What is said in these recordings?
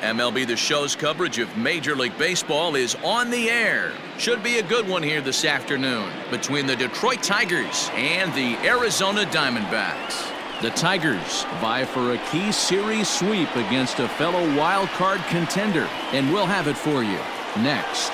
MLB The Show's coverage of Major League Baseball is on the air. Should be a good one here this afternoon between the Detroit Tigers and the Arizona Diamondbacks. The Tigers vie for a key series sweep against a fellow wild card contender, and we'll have it for you next.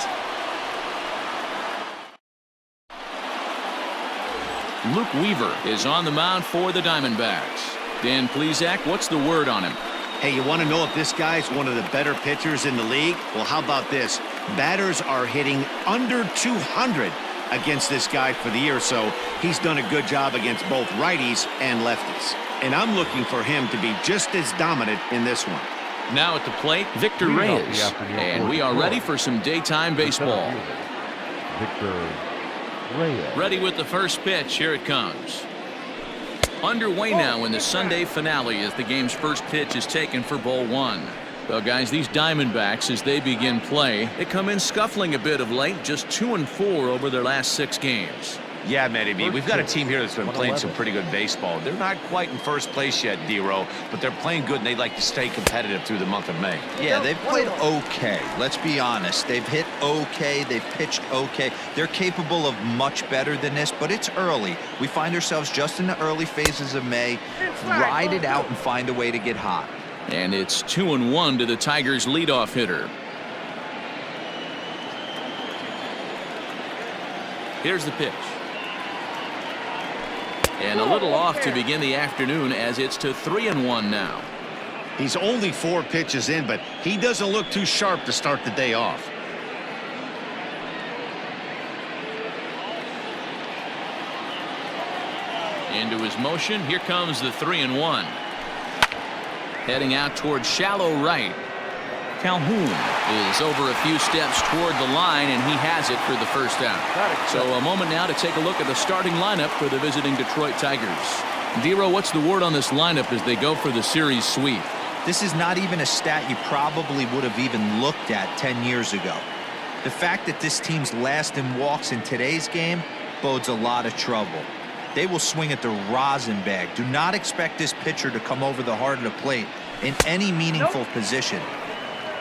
Luke Weaver is on the mound for the Diamondbacks. Dan Plesac, what's the word on him? Hey, you want to know if this guy's one of the better pitchers in the league? Well, how about this? Batters are hitting under 200 against this guy for the year, so he's done a good job against both righties and lefties. And I'm looking for him to be just as dominant in this one. Now at the plate, Victor Reyes. And we are ready for some daytime baseball. Victor Reyes. Ready with the first pitch. Here it comes. Underway now in the Sunday finale as the game's first pitch is taken for ball one. Well, guys, these Diamondbacks, as they begin play, they come in scuffling a bit of late, just 2-4 over their last 6 games. Yeah, Maybin, we've got a team here that's been playing some pretty good baseball. They're not quite in first place yet, D-Row, but they're playing good, and they'd like to stay competitive through the month of May. Yeah, they've played okay. Let's be honest. They've hit okay. They've pitched okay. They're capable of much better than this, but it's early. We find ourselves just in the early phases of May. Ride it out and find a way to get hot. And it's 2-1 to the Tigers' leadoff hitter. Here's the pitch. And a little off to begin the afternoon as it's to 3-1 now. He's only 4 pitches in, but he doesn't look too sharp to start the day off. Into his motion. Here comes the 3-1. Heading out towards shallow right. Calhoun is over a few steps toward the line, and he has it for the first out. So a moment now to take a look at the starting lineup for the visiting Detroit Tigers. D-Row, what's the word on this lineup as they go for the series sweep? This is not even a stat you probably would have even looked at 10 years ago. The fact that this team's last in walks in today's game bodes a lot of trouble. They will swing at the rosin bag. Do not expect this pitcher to come over the heart of the plate in any meaningful position,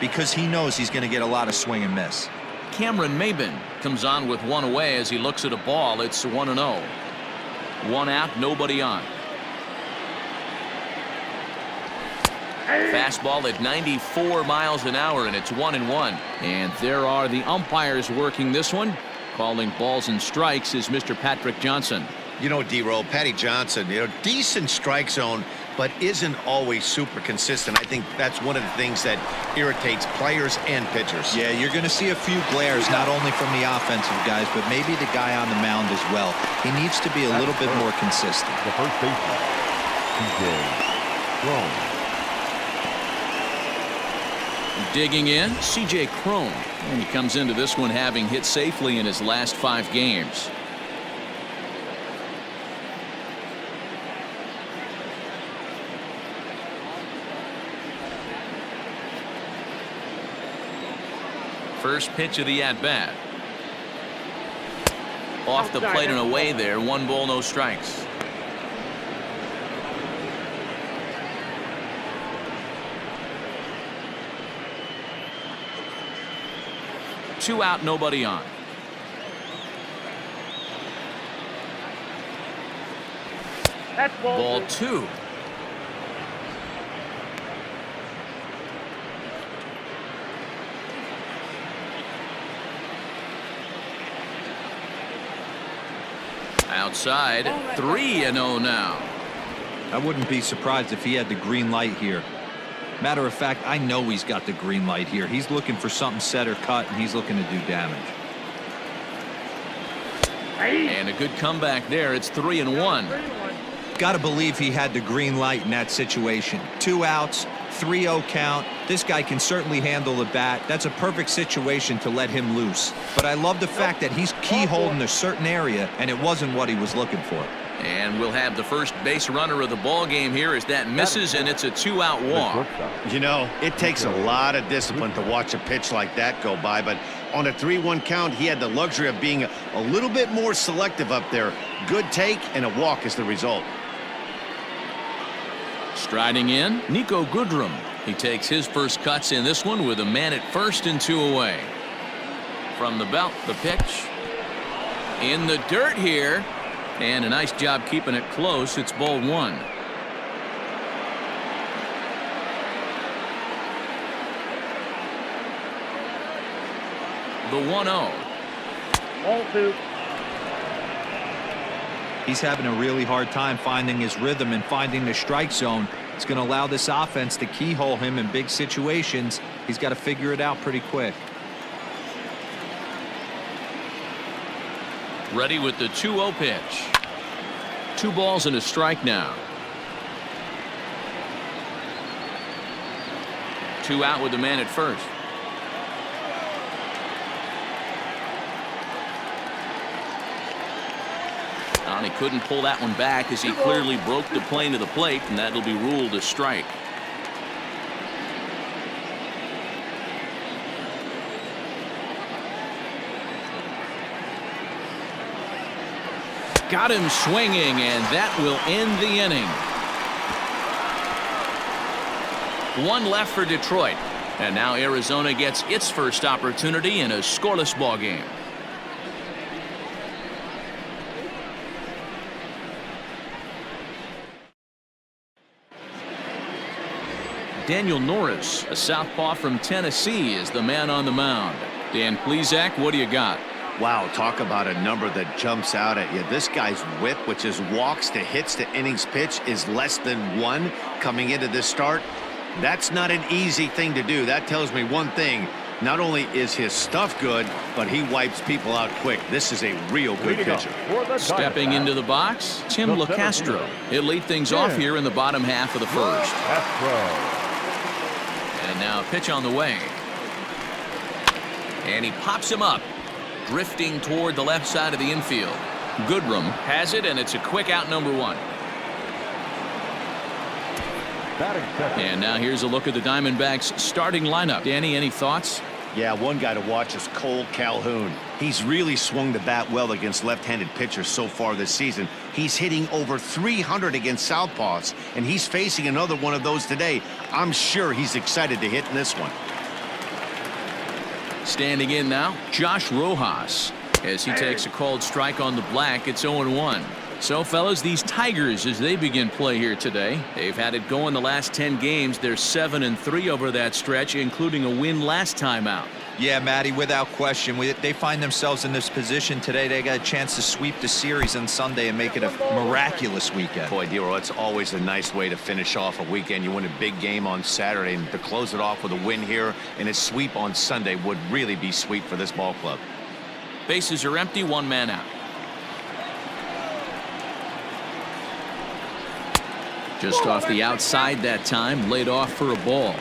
because he knows he's going to get a lot of swing and miss. Cameron Maybin comes on with one away as he looks at a ball. It's 1-0. 1 out, nobody on. Fastball at 94 miles an hour, and it's 1-1. And there are the umpires working this one. Calling balls and strikes is Mr. Patrick Johnson. You know, D-Row, Patty Johnson, decent strike zone, but isn't always super consistent. I think that's one of the things that irritates players and pitchers. Yeah, you're going to see a few glares, not only from the offensive guys, but maybe the guy on the mound as well. He needs to be a little bit more consistent. The first baseman, Cron. Digging in, C.J. Cron. And he comes into this one having hit safely in his last 5 games. First pitch of the at-bat. Off the plate and away there. 1 ball, no strikes. Two out, nobody on. That's ball 2. Outside, 3-0 now. I wouldn't be surprised if he had the green light here. Matter of fact, I know he's got the green light here. He's looking for something set or cut, and he's looking to do damage. And a good comeback there. It's 3-1. Got to believe he had the green light in that situation. 2 outs, 3-0 count. This guy can certainly handle the bat. That's a perfect situation to let him loose. But I love the fact that he's keyholding a certain area, and it wasn't what he was looking for. And we'll have the first base runner of the ball game here as that misses, and it's a 2-out walk. You know, it takes a lot of discipline to watch a pitch like that go by, but on a 3-1 count, he had the luxury of being a little bit more selective up there. Good take and a walk is the result. Striding in, Niko Goodrum. He takes his first cuts in this one with a man at first and 2 away. From the belt, the pitch. In the dirt here. And a nice job keeping it close. It's ball 1. The 1-0. Ball 2. He's having a really hard time finding his rhythm and finding the strike zone. It's going to allow this offense to keyhole him in big situations. He's got to figure it out pretty quick. Ready with the 2-0 pitch. 2 balls and a strike now. 2 out with the man at first. And he couldn't pull that one back as he clearly broke the plane of the plate, and that'll be ruled a strike. Got him swinging, and that will end the inning. 1 left for Detroit, and now Arizona gets its first opportunity in a scoreless ball game. Daniel Norris, a southpaw from Tennessee, is the man on the mound. Dan Plesac, what do you got? Wow, talk about a number that jumps out at you. This guy's whip, which is walks to hits to innings pitch, is less than 1 coming into this start. That's not an easy thing to do. That tells me one thing. Not only is his stuff good, but he wipes people out quick. This is a real good pitcher. Stepping into the box, Tim Locastro. He'll lead things off here in the bottom half of the first. And now a pitch on the way. And he pops him up, drifting toward the left side of the infield. Goodrum has it, and it's a quick out, number 1. And now here's a look at the Diamondbacks starting lineup. Danny, any thoughts? Yeah, one guy to watch is Kole Calhoun. He's really swung the bat well against left-handed pitchers so far this season. He's hitting over 300 against southpaws, and he's facing another one of those today. I'm sure he's excited to hit in this one. Standing in now, Josh Rojas, as he takes a called strike on the black. It's 0-1. So, fellas, these Tigers, as they begin play here today, they've had it going the last 10 games. They're 7-3 over that stretch, including a win last time out. Yeah, Matty, without question. They find themselves in this position today. They got a chance to sweep the series on Sunday and make it a miraculous weekend. Boy, Dero, it's always a nice way to finish off a weekend. You win a big game on Saturday, and to close it off with a win here and a sweep on Sunday would really be sweet for this ball club. Bases are empty, 1 man out. Just off the outside that time, laid off for a ball.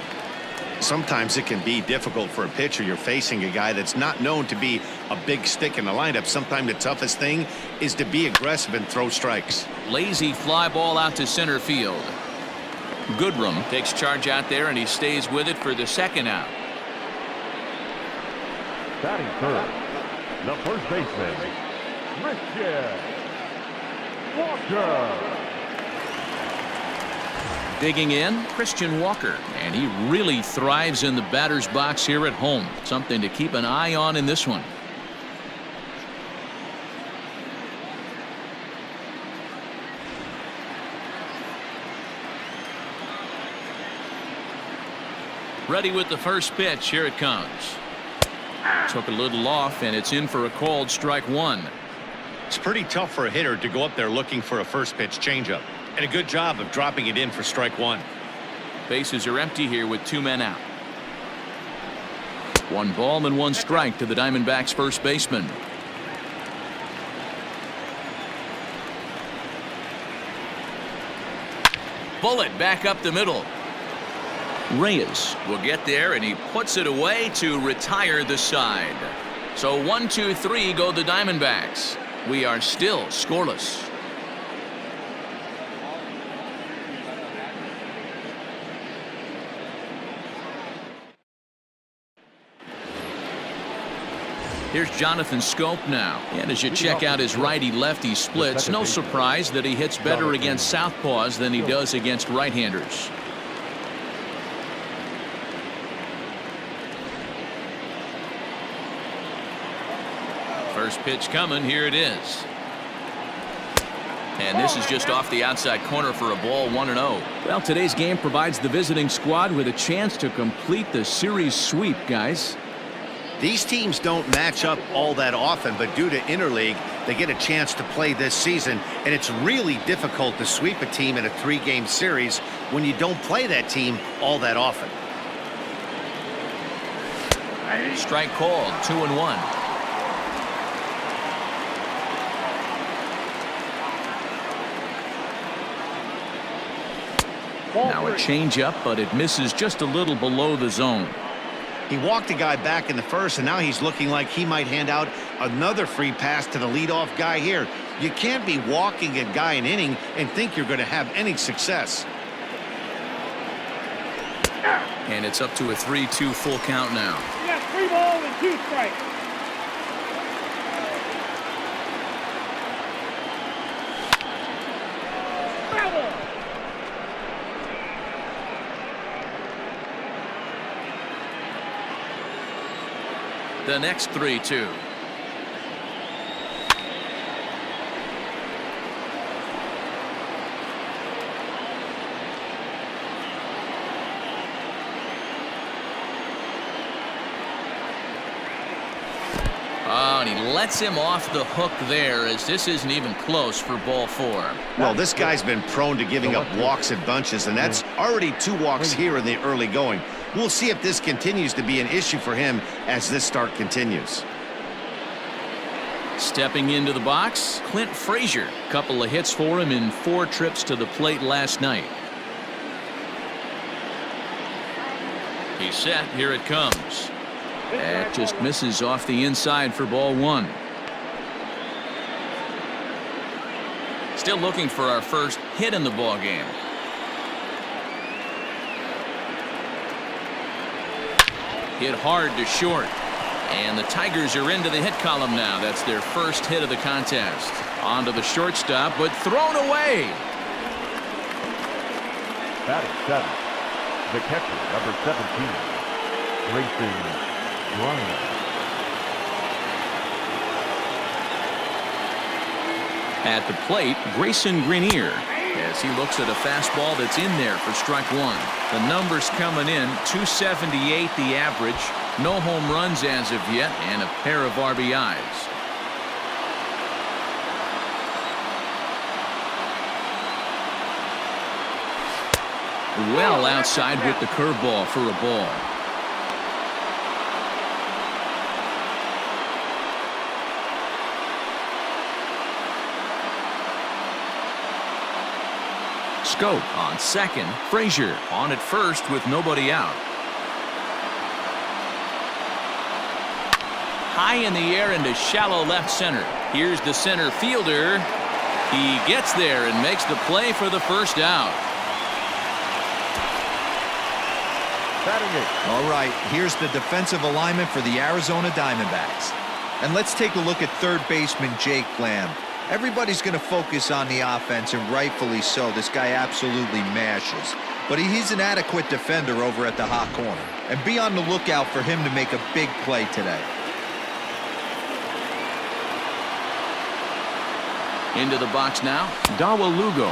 Sometimes it can be difficult for a pitcher. You're facing a guy that's not known to be a big stick in the lineup. Sometimes the toughest thing is to be aggressive and throw strikes. Lazy fly ball out to center field. Goodrum takes charge out there, and he stays with it for the 2nd out. Batting third, the first baseman, Christian Walker. Digging in, Christian Walker, and he really thrives in the batter's box here at home. Something to keep an eye on in this one. Ready with the first pitch. Here it comes. Took a little off, and it's in for a called strike 1. It's pretty tough for a hitter to go up there looking for a first pitch changeup. And a good job of dropping it in for strike 1. Bases are empty here with 2 men out. 1 ball and 1 strike to the Diamondbacks first baseman. Bullet back up the middle. Reyes will get there, and he puts it away to retire the side. So 1-2-3 go the Diamondbacks. We are still scoreless. Here's Jonathan Schoop now. And as you check out his righty-lefty splits, no surprise that he hits better against southpaws than he does against right-handers. First pitch coming. Here it is. And this is just off the outside corner for a ball, 1-0. Well, today's game provides the visiting squad with a chance to complete the series sweep, guys. These teams don't match up all that often, but due to interleague, they get a chance to play this season, and it's really difficult to sweep a team in a 3-game series when you don't play that team all that often. Strike called, 2-1. Now a changeup, but it misses just a little below the zone. He walked a guy back in the first, and now he's looking like he might hand out another free pass to the leadoff guy here. You can't be walking a guy an inning and think you're going to have any success. And it's up to a 3-2 full count now. You got 3 balls and 2 strikes. The next 3-2. Oh, and he lets him off the hook there, as this isn't even close for ball 4. Well, this guy's been prone to giving up walks in bunches, and that's already 2 walks here in the early going. We'll see if this continues to be an issue for him as this start continues. Stepping into the box, Clint Frazier. Couple of hits for him in 4 trips to the plate last night. He's set. Here it comes. That just misses off the inside for ball 1. Still looking for our first hit in the ball game. Hit hard to short. And the Tigers are into the hit column now. That's their first hit of the contest. On to the shortstop, but thrown away. Batting 7, the catcher, number 17, Grayson Greiner. At the plate, Grayson Greiner, as he looks at a fastball that's in there for strike 1. The numbers coming in, 278 the average. No home runs as of yet, and a pair of RBIs. Well outside with the curveball for a ball. Schoop on second. Frazier on at first with nobody out. High in the air into shallow left center. Here's the center fielder. He gets there and makes the play for the first out. All right, here's the defensive alignment for the Arizona Diamondbacks. And let's take a look at third baseman Jake Lamb. Everybody's going to focus on the offense, and rightfully so. This guy absolutely mashes. But he's an adequate defender over at the hot corner. And be on the lookout for him to make a big play today. Into the box now, Dawel Lugo.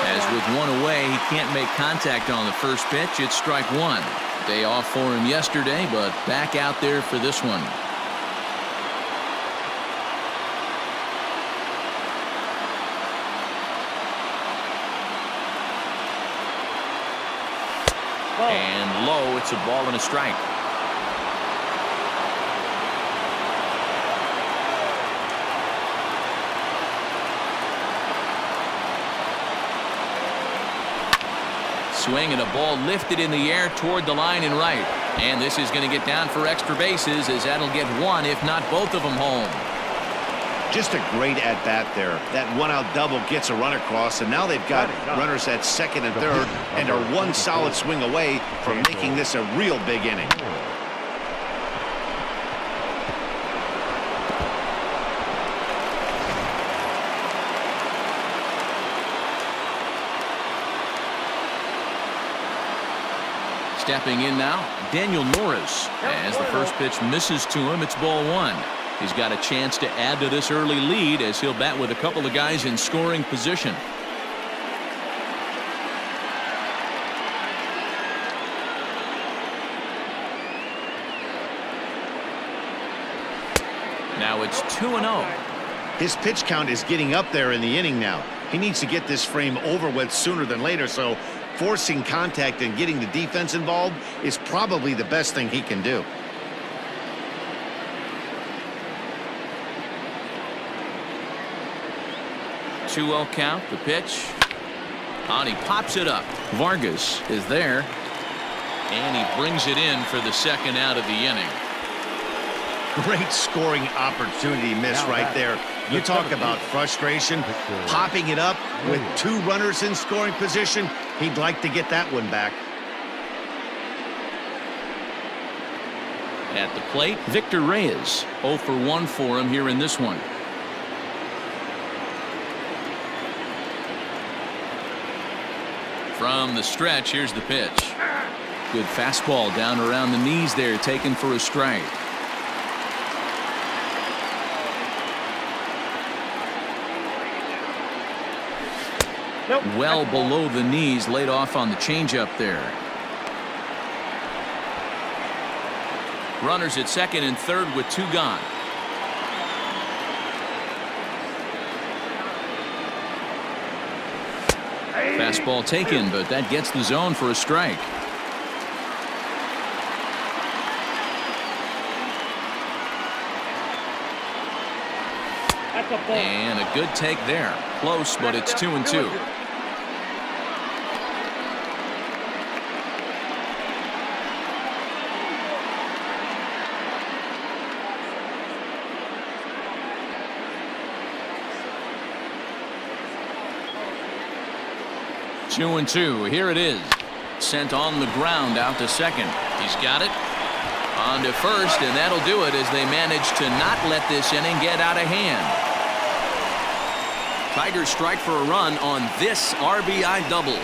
As with 1 away, he can't make contact on the first pitch. It's strike 1. Day off for him yesterday, but back out there for this one. And low, it's a ball and a strike. Swing and a ball lifted in the air toward the line and right. And this is going to get down for extra bases, as that'll get 1, if not both of them, home. Just a great at-bat there. That 1-out double gets a run across, and now they've got runners at second and third and are 1 solid swing away from making this a real big inning. Stepping in now, Norris. As the first pitch misses to him, it's ball 1. He's got a chance to add to this early lead as he'll bat with a couple of guys in scoring position. Now it's 2-0. His pitch count is getting up there in the inning now. He needs to get this frame over with sooner than later, so forcing contact and getting the defense involved is probably the best thing he can do. Two-0 count, the pitch. And he pops it up. Vargas is there. And he brings it in for the second out of the inning. Great scoring opportunity miss right there. You talk about frustration. Popping it up with 2 runners in scoring position. He'd like to get that one back. At the plate, Victor Reyes. 0 for 1 for him here in this one. From the stretch, here's the pitch. Good fastball down around the knees there, taken for a strike. Well below the knees, laid off on the changeup there. Runners at second and third with 2 gone. Fastball taken, but that gets the zone for a strike. And a good take there. Close, but it's 2-2. Two and two. Here it is. Sent on the ground out to second. He's got it. On to first, and that'll do it as they manage to not let this inning get out of hand. Tigers strike for a run on this RBI double.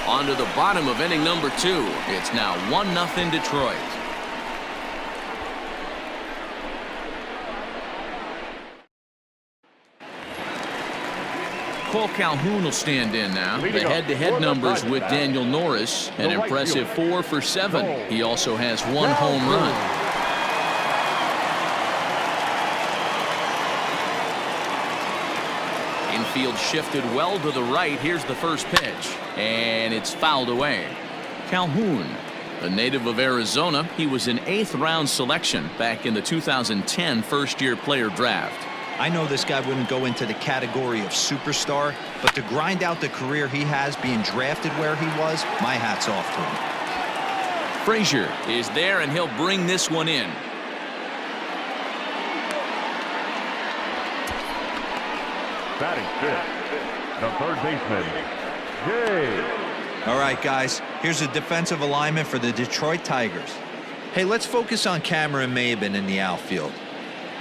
On to the bottom of inning number 2. It's now 1-0 Detroit. Kole Calhoun will stand in now. The head-to-head numbers with Daniel Norris, an impressive 4 for 7. He also has 1 home run. Infield shifted well to the right. Here's the first pitch, and it's fouled away. Calhoun, a native of Arizona, he was an 8th-round selection back in the 2010 first-year player draft. I know this guy wouldn't go into the category of superstar, but to grind out the career he has being drafted where he was, my hat's off to him. Frazier is there, and he'll bring this one in. Batting 5th, the third baseman, Jay. All right, guys, here's a defensive alignment for the Detroit Tigers. Hey, let's focus on Cameron Maybin in the outfield.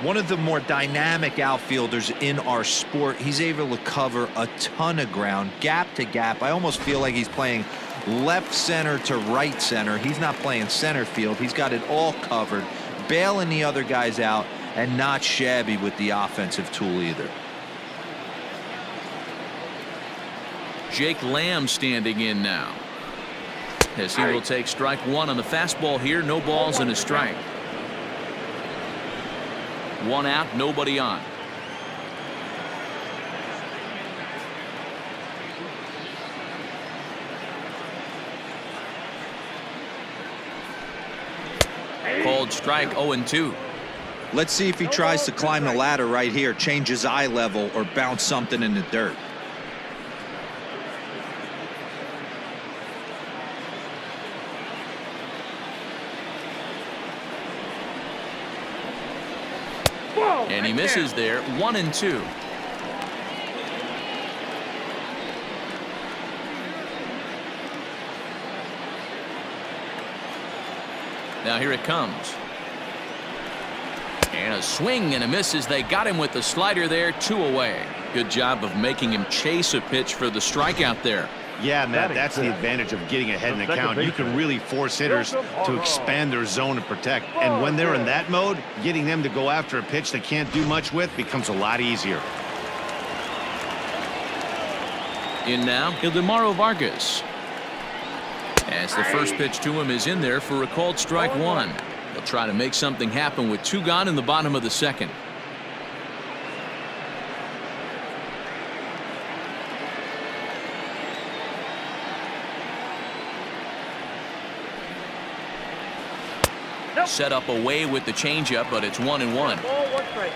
One of the more dynamic outfielders in our sport. He's able to cover a ton of ground, gap to gap. I almost feel like he's playing left center to right center. He's not playing center field. He's got it all covered, bailing the other guys out, and not shabby with the offensive tool either. Jake Lamb standing in now, as he will take strike 1 on the fastball here. No balls and a strike. 1 out, nobody on. Called strike 0-2. Let's see if he tries to climb the ladder right here, change his eye level, or bounce something in the dirt. And he misses there. 1-2. Now here it comes. And a swing and a miss as they got him with the slider there. 2 away. Good job of making him chase a pitch for the strikeout there. Yeah, Matt, that's the advantage of getting ahead in the count. You can really force hitters to expand their zone and protect. And when they're in that mode, getting them to go after a pitch they can't do much with becomes a lot easier. In now, Ildemaro Vargas. As the first pitch to him is in there for a called strike one. He'll try to make something happen with 2 gone in the bottom of the second. Set up away with the changeup, but it's 1-1. Ball, 1 strike.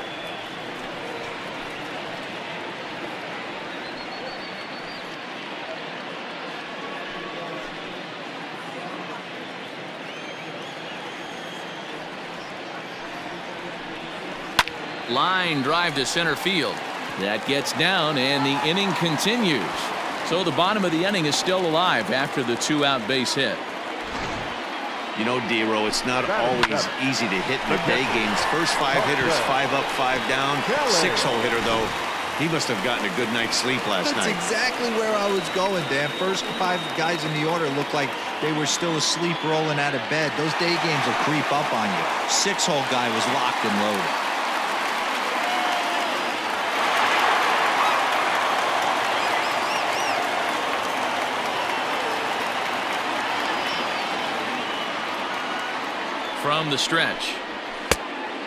Line drive to center field. That gets down, and the inning continues. So the bottom of the inning is still alive after the 2-out base hit. You know, D-Row, it's not always easy to hit in the day games. First 5 hitters, 5 up, 5 down. 6-hole hitter, though, he must have gotten a good night's sleep last night. That's exactly where I was going, Dan. First 5 guys in the order looked like they were still asleep rolling out of bed. Those day games will creep up on you. 6-hole guy was locked and loaded. From the stretch.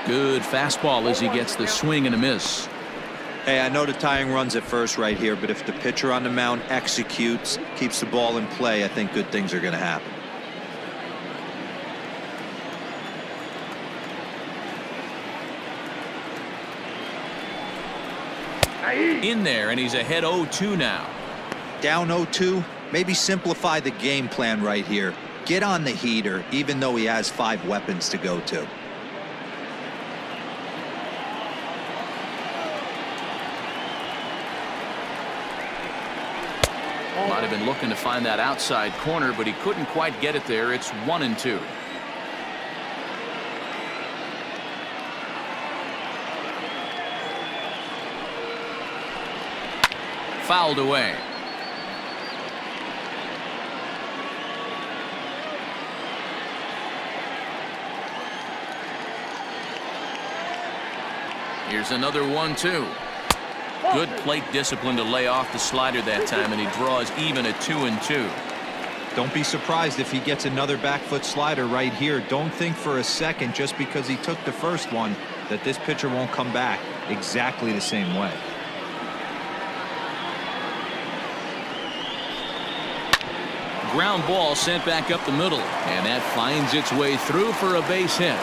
Good fastball as he gets the swing and a miss. Hey, I know the tying run's at first right here, but if the pitcher on the mound executes, keeps the ball in play, I think good things are going to happen. In there, and he's ahead 0-2 now. Down 0-2, maybe simplify the game plan right here. Get on the heater, even though he has 5 weapons to go to. Might have been looking to find that outside corner, but he couldn't quite get it there. It's 1-2. Fouled away. Here's another 1-2. Good plate discipline to lay off the slider that time, and he draws even at 2-2. Don't be surprised if he gets another back foot slider right here. Don't think for a second, just because he took the first one, that this pitcher won't come back exactly the same way. Ground ball sent back up the middle, and that finds its way through for a base hit.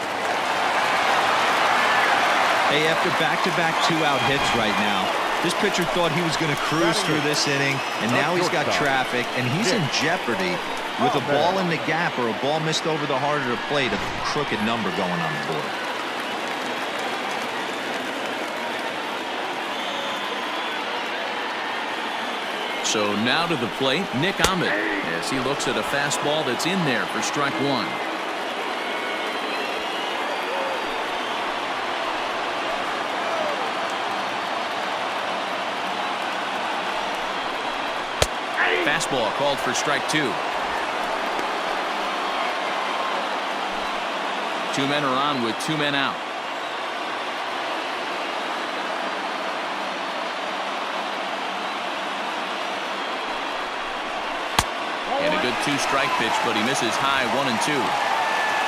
Hey, after back-to-back 2-out hits right now, this pitcher thought he was going to cruise through this inning, and now he's got traffic, and he's in jeopardy with a ball in the gap or a ball missed over the heart of the plate, a crooked number going on the board. So now to the plate, Nick Ahmed, as he looks at a fastball that's in there for strike 1. Fastball called for strike 2. 2 men are on with 2 men out. And a good 2-strike pitch, but he misses high 1-2.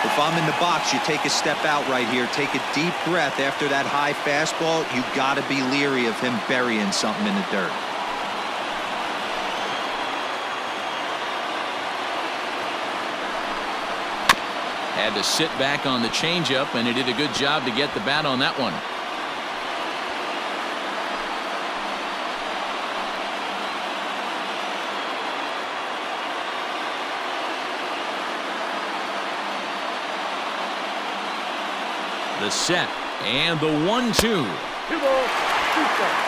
If I'm in the box, you take a step out right here. Take a deep breath after that high fastball. You got to be leery of him burying something in the dirt. Had to sit back on the changeup, and he did a good job to get the bat on that one. The set and the 1-2. 2 balls, 2 strikes.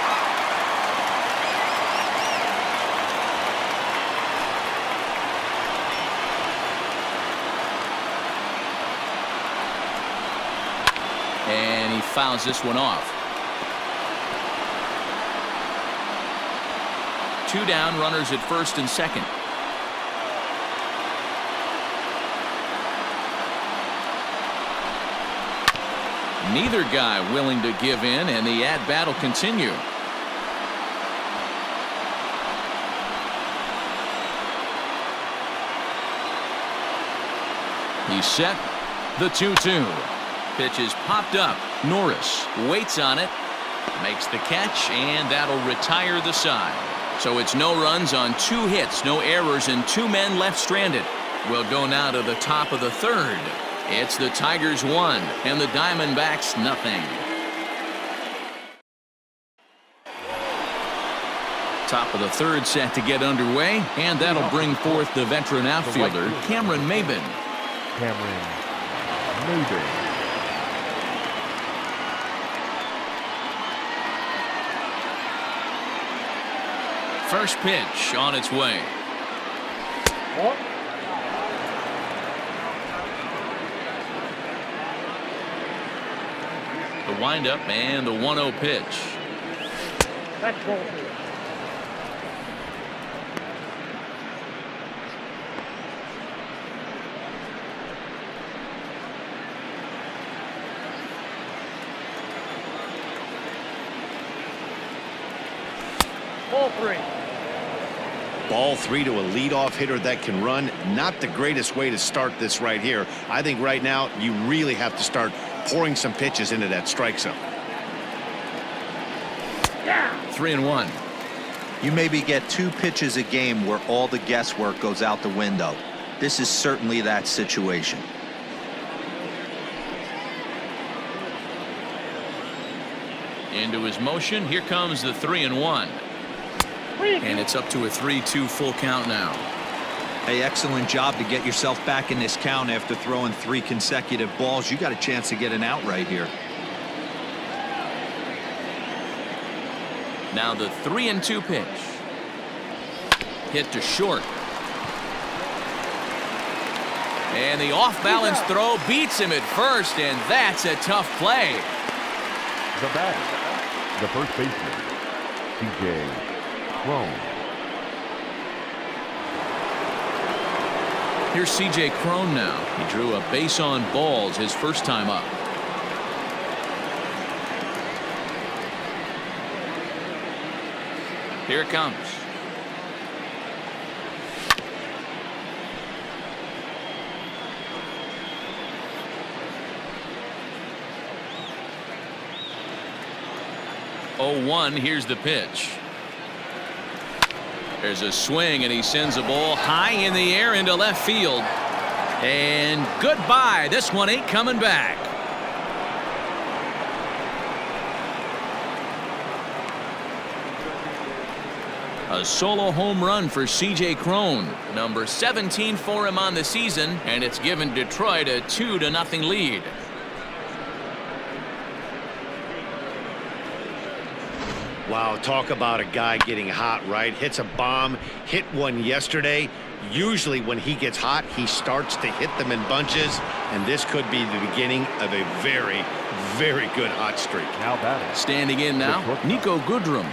And he fouls this one off. 2 down, runners at first and second. Neither guy willing to give in, and the at-bat will continue. He's set. The 2-2. Pitch is popped up. Norris waits on it, makes the catch, and that'll retire the side. So it's no runs on 2 hits, no errors, and 2 men left stranded. We'll go now to the top of the third. It's the Tigers 1 and the Diamondbacks nothing. Top of the third set to get underway, and that'll bring forth the veteran outfielder, Cameron Maybin. First pitch on its way. The windup and the 1-0 pitch. That's ball 3. Ball 3. Ball 3 to a leadoff hitter that can run. Not the greatest way to start this right here. I think right now you really have to start pouring some pitches into that strike zone. 3-1. You maybe get 2 pitches a game where all the guesswork goes out the window. This is certainly that situation. Into his motion. Here comes the 3-1. And it's up to a 3-2 full count now. Hey, excellent job to get yourself back in this count after throwing 3 consecutive balls. You got a chance to get an out right here. Now the 3-2 pitch. Hit to short. And the off-balance throw beats him at first, and that's a tough play. The batter, the first baseman, C.J. Cron. Here's C.J. Cron now. He drew a base on balls his first time up. Here it comes. Oh, 1. Here's the pitch. There's a swing, and he sends a ball high in the air into left field. And goodbye. This one ain't coming back. A solo home run for C.J. Cron, number 17 for him on the season, and it's given Detroit a 2-0 lead. Wow, talk about a guy getting hot, right? Hits a bomb, hit one yesterday. Usually when he gets hot, he starts to hit them in bunches, and this could be the beginning of a very, very good hot streak. Now batting. Standing in now, Niko Goodrum,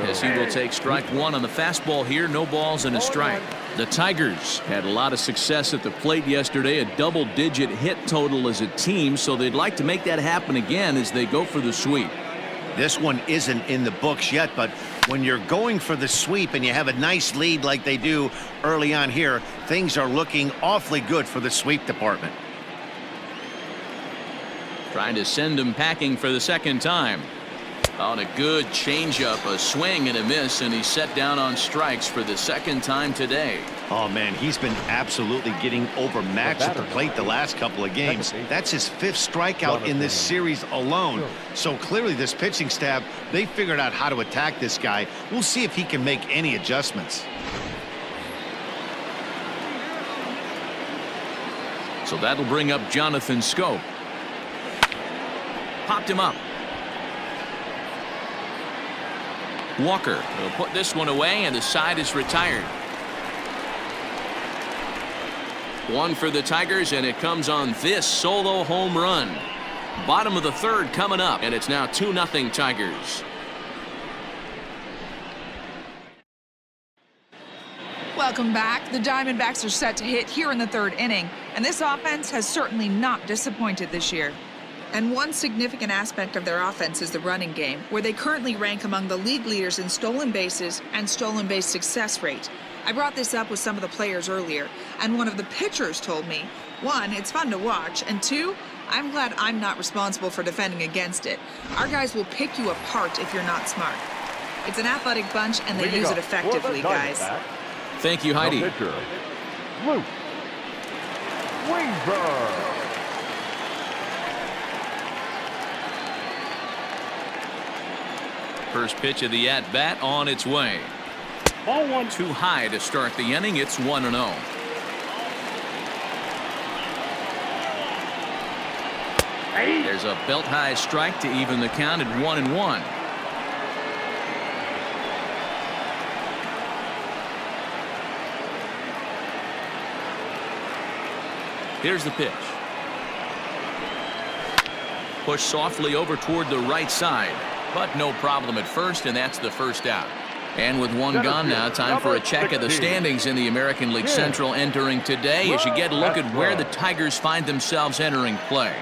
as he will take strike 1 on the fastball here. No balls and a strike. The Tigers had a lot of success at the plate yesterday, a double-digit hit total as a team, so they'd like to make that happen again as they go for the sweep. This one isn't in the books yet, but when you're going for the sweep and you have a nice lead like they do early on here, things are looking awfully good for the sweep department. Trying to send him packing for the second time. On a good changeup, a swing and a miss, and he's set down on strikes for the second time today. Oh, man, he's been absolutely getting overmatched at the plate the last couple of games. That's his 5th strikeout in this series alone. So clearly this pitching staff, they figured out how to attack this guy. We'll see if he can make any adjustments. So that'll bring up Jonathan Schoop. Popped him up. Walker will put this one away, and the side is retired. 1 for the Tigers, and it comes on this solo home run. Bottom of the third coming up, and it's now 2-0 Tigers. Welcome back. The Diamondbacks are set to hit here in the third inning, and this offense has certainly not disappointed this year. And one significant aspect of their offense is the running game, where they currently rank among the league leaders in stolen bases and stolen base success rate. I brought this up with some of the players earlier, and one of the pitchers told me, 1, it's fun to watch, and 2, I'm glad I'm not responsible for defending against it. Our guys will pick you apart if you're not smart. It's an athletic bunch, and they use it effectively, guys. Thank you, Heidi. The pitcher, Luke Weaver. First pitch of the at-bat on its way. Ball 1. Too high to start the inning. It's 1-0. There's a belt-high strike to even the count at 1-1. Here's the pitch. Push softly over toward the right side, but no problem at first, and that's the first out. And with one gone now, time for a check of the standings in the American League Central entering today as you get a look at where the Tigers find themselves entering play.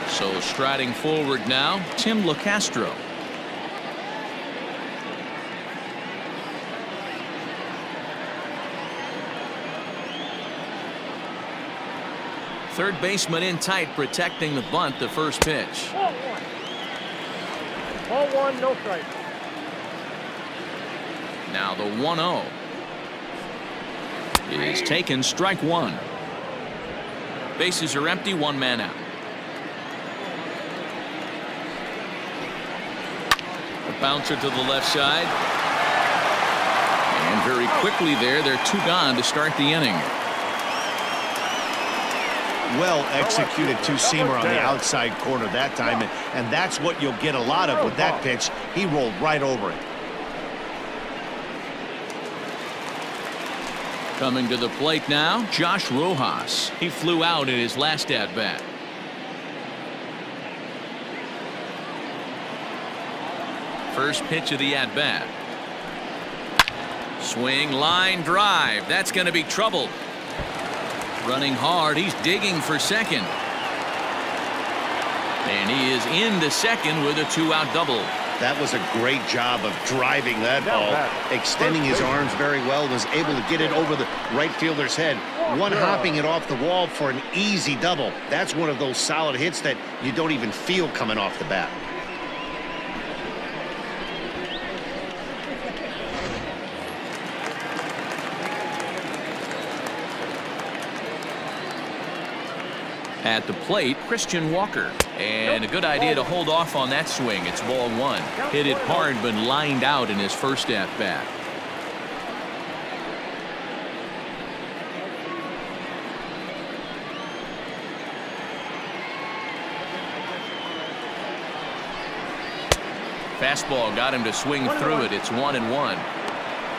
So striding forward now, Tim Locastro. Third baseman in tight, protecting the bunt, the first pitch. Ball 1. Ball 1, no strike. Now the 1-0 is taken, strike one. Bases are empty, one man out. The bouncer to the left side. And very quickly there, they're two gone to start the inning. Well executed two-seamer on the outside corner that time, and that's what you'll get a lot of with that pitch. He rolled right over it. Coming to the plate now, Josh Rojas. He flew out in his last at-bat. First pitch of the at-bat. Swing, line, drive. That's going to be trouble. Running hard, he's digging for second. And he is into second with a two-out double. That was a great job of driving that ball, extending his arms very well, was able to get it over the right fielder's head, one-hopping it off the wall for an easy double. That's one of those solid hits that you don't even feel coming off the bat. At the plate, Christian Walker. And a good idea to hold off on that swing. It's ball one. Hit it hard, but lined out in his first at-bat. Fastball got him to swing through it. It's 1-1.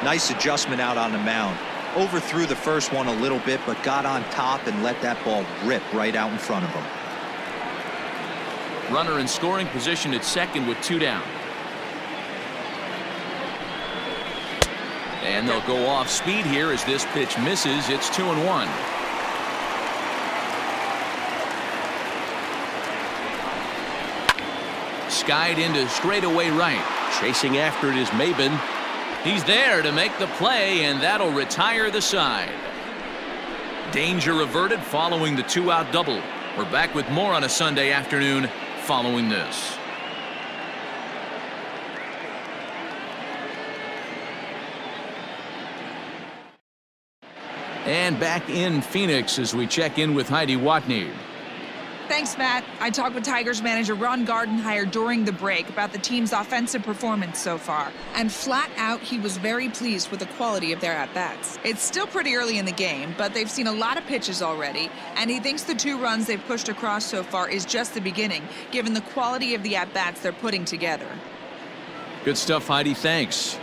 Nice adjustment out on the mound. Overthrew the first one a little bit, but got on top and let that ball rip right out in front of him. Runner in scoring position at second with two down. And they'll go off speed here as this pitch misses. It's 2-1. Skied into straightaway right. Chasing after it is Maybin. He's there to make the play, and that'll retire the side. Danger averted following the two-out double. We're back with more on a Sunday afternoon following this. And back in Phoenix as we check in with Heidi Watney. Thanks, Matt. I talked with Tigers manager Ron Gardenhire during the break about the team's offensive performance so far. And flat out, he was very pleased with the quality of their at-bats. It's still pretty early in the game, but they've seen a lot of pitches already, and he thinks the 2 runs they've pushed across so far is just the beginning, given the quality of the at-bats they're putting together. Good stuff, Heidi. Thanks.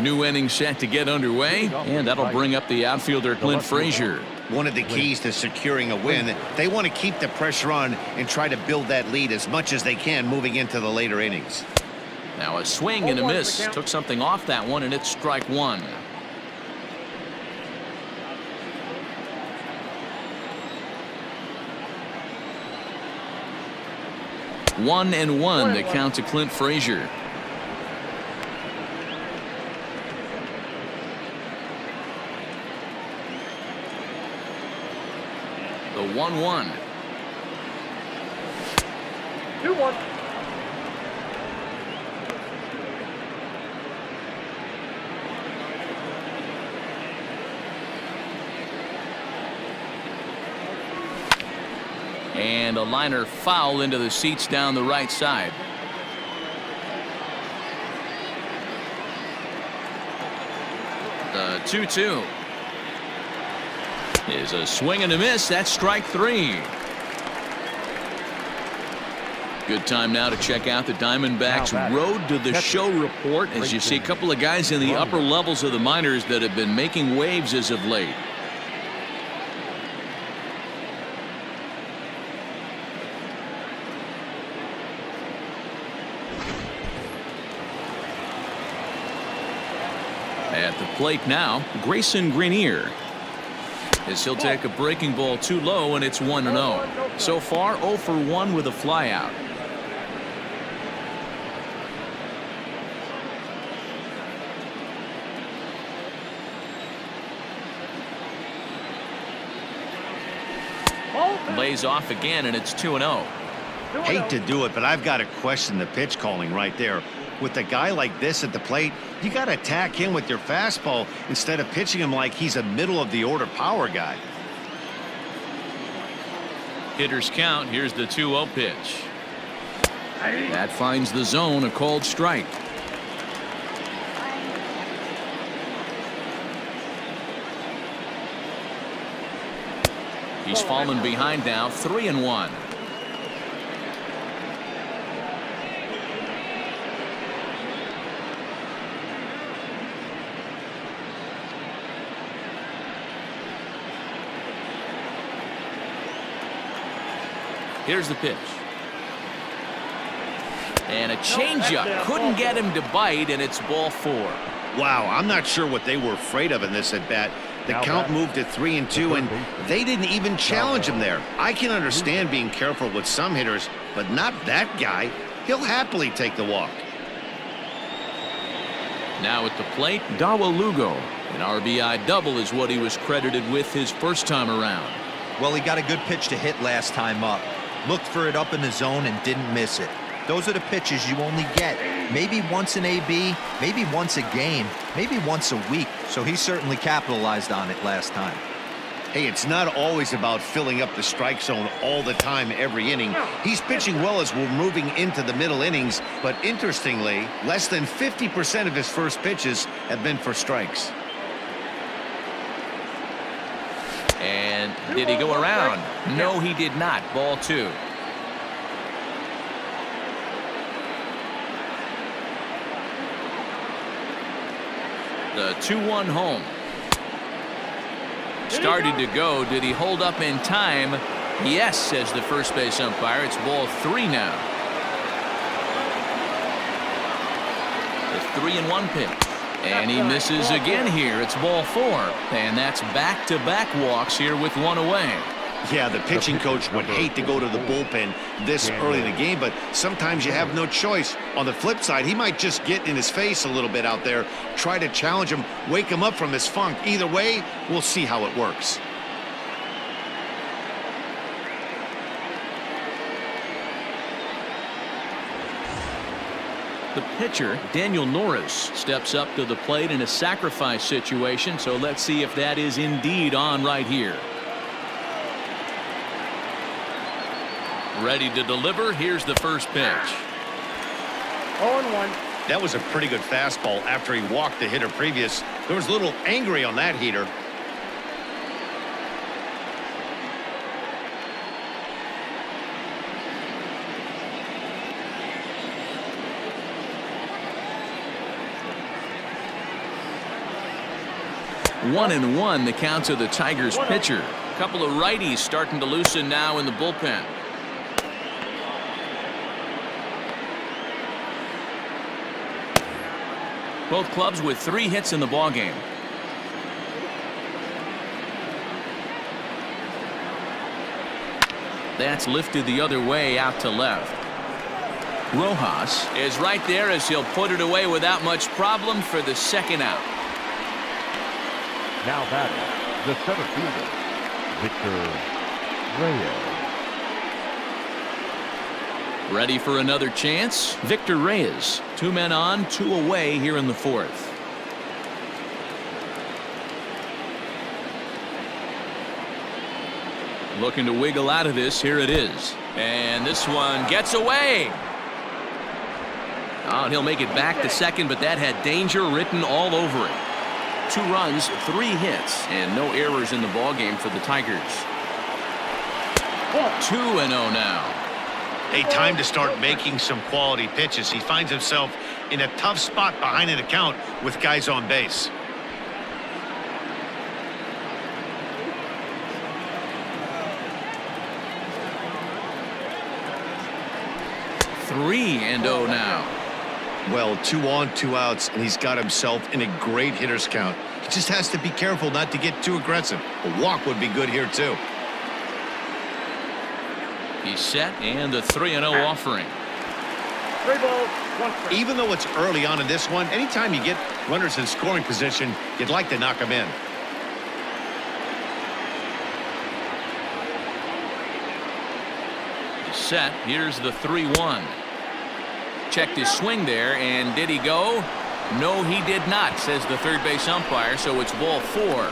New inning set to get underway, and that'll bring up the outfielder Clint Frazier. one of the keys to securing a win. They want to keep the pressure on and try to build that lead as much as they can moving into the later innings. Now a swing and a miss. Took something off that one, and it's strike one. One and one, the count to Clint Frazier. The 1-1. 2-1. And a liner foul into the seats down the right side. The 2-2 is a swing and a miss. That's strike three. Good time now to check out the Diamondbacks Road to the Show report, as you see a couple of guys in the upper levels of the minors that have been making waves as of late. At the plate now, Grayson Greiner, as he'll take a breaking ball too low, and it's 1-0. So far 0 for 1 with a flyout. Lays off again, and it's 2-0. Hate to do it, but I've got to question the pitch calling right there. With a guy like this at the plate, you got to attack him with your fastball instead of pitching him like he's a middle of the order power guy. Hitters count. Here's the 2-0 pitch. That finds the zone, a called strike. He's fallen behind now, 3-1. Here's the pitch. And a changeup. Couldn't get him to bite, and it's ball 4. Wow, I'm not sure what they were afraid of in this at bat. The count moved to 3-2, and they didn't even challenge him there. I can understand being careful with some hitters, but not that guy. He'll happily take the walk. Now at the plate, Dawel Lugo. An RBI double is what he was credited with his first time around. Well, he got a good pitch to hit last time up. Looked for it up in the zone and didn't miss it. Those are the pitches you only get maybe once in AB, maybe once a game, maybe once a week. So he certainly capitalized on it last time. Hey, it's not always about filling up the strike zone all the time every inning. He's pitching well as we're moving into the middle innings, but interestingly, less than 50% of his first pitches have been for strikes. And did he go around? No, he did not. Ball 2. The 2-1 home. Started to go. Did he hold up in time? Yes, says the first base umpire. It's ball 3 now. The 3-1 pitch. And he misses again here. It's ball 4. And that's back-to-back walks here with one away. Yeah, the pitching coach would hate to go to the bullpen this early in the game, but sometimes you have no choice. On the flip side, he might just get in his face a little bit out there, try to challenge him, wake him up from his funk. Either way, we'll see how it works. The pitcher, Daniel Norris, steps up to the plate in a sacrifice situation, so let's see if that is indeed on right here. Ready to deliver. Here's the first pitch. 0-1. That was a pretty good fastball after he walked the hitter previous. There was a little angry on that heater. 1-1 the count to the Tigers pitcher. A couple of righties starting to loosen now in the bullpen. Both clubs with 3 hits in the ballgame. That's lifted the other way out to left. Rojas is right there as he'll put it away without much problem for the second out. Now batting, the center fielder, Victor Reyes. Ready for another chance? Victor Reyes. 2 men on, 2 away here in the 4th. Looking to wiggle out of this. Here it is. And this one gets away. Oh, and he'll make it back to second, but that had danger written all over it. 2 runs, 3 hits, and no errors in the ballgame for the Tigers. 2-0 now. Hey, time to start making some quality pitches. He finds himself in a tough spot behind an account with guys on base. Three and 0 now. Well, 2 on, 2 outs, and he's got himself in a great hitter's count. He just has to be careful not to get too aggressive. A walk would be good here, too. He's set, and the 3-0 offering. 3 balls, 1 strike. Even though it's early on in this one, anytime you get runners in scoring position, you'd like to knock them in. He's set. Here's the 3-1. Checked his swing there, and did he go? No, he did not, says the third base umpire, so it's ball 4.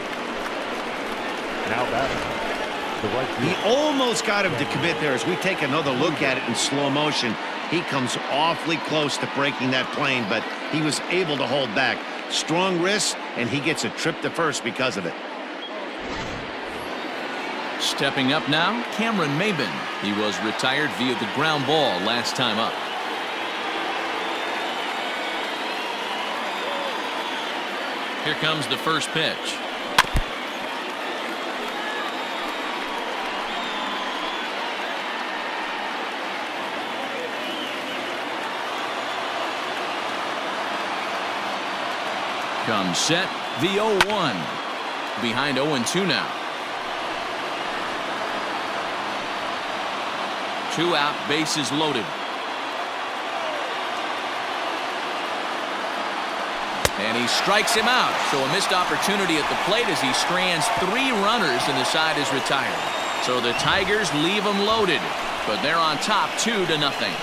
Now batting, the right He fielder. almost got him to commit there. As we take another look at it in slow motion, he comes awfully close to breaking that plane, but he was able to hold back. Strong wrist, and he gets a trip to first because of it. Stepping up now, Cameron Maybin. He was retired via the ground ball last time up. Here comes the first pitch. Comes set, the 0-1. Behind 0-2 now. 2 out, bases loaded. And he strikes him out. So a missed opportunity at the plate as he strands 3 runners and the side is retired. So the Tigers leave them loaded, but they're on top 2-0.